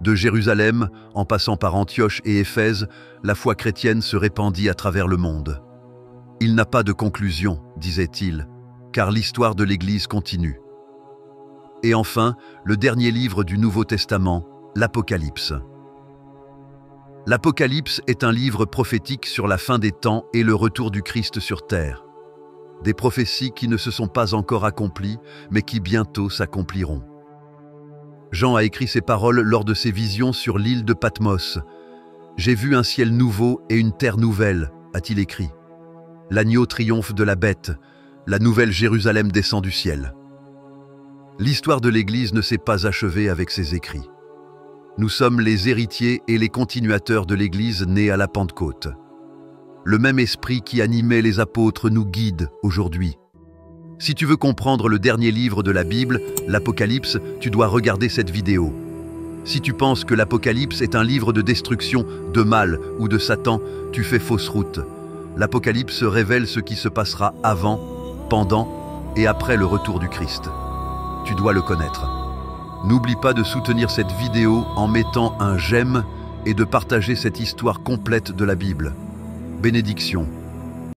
De Jérusalem, en passant par Antioche et Éphèse, la foi chrétienne se répandit à travers le monde. Il n'a pas de conclusion, disait-il, car l'histoire de l'Église continue. Et enfin, le dernier livre du Nouveau Testament, l'Apocalypse. L'Apocalypse est un livre prophétique sur la fin des temps et le retour du Christ sur terre. Des prophéties qui ne se sont pas encore accomplies, mais qui bientôt s'accompliront. Jean a écrit ces paroles lors de ses visions sur l'île de Patmos. « J'ai vu un ciel nouveau et une terre nouvelle », a-t-il écrit. L'agneau triomphe de la bête, la nouvelle Jérusalem descend du ciel. L'histoire de l'Église ne s'est pas achevée avec ses écrits. Nous sommes les héritiers et les continuateurs de l'Église née à la Pentecôte. Le même esprit qui animait les apôtres nous guide aujourd'hui. Si tu veux comprendre le dernier livre de la Bible, l'Apocalypse, tu dois regarder cette vidéo. Si tu penses que l'Apocalypse est un livre de destruction, de mal ou de Satan, tu fais fausse route. L'Apocalypse révèle ce qui se passera avant, pendant et après le retour du Christ. Tu dois le connaître. N'oublie pas de soutenir cette vidéo en mettant un j'aime et de partager cette histoire complète de la Bible. Bénédiction.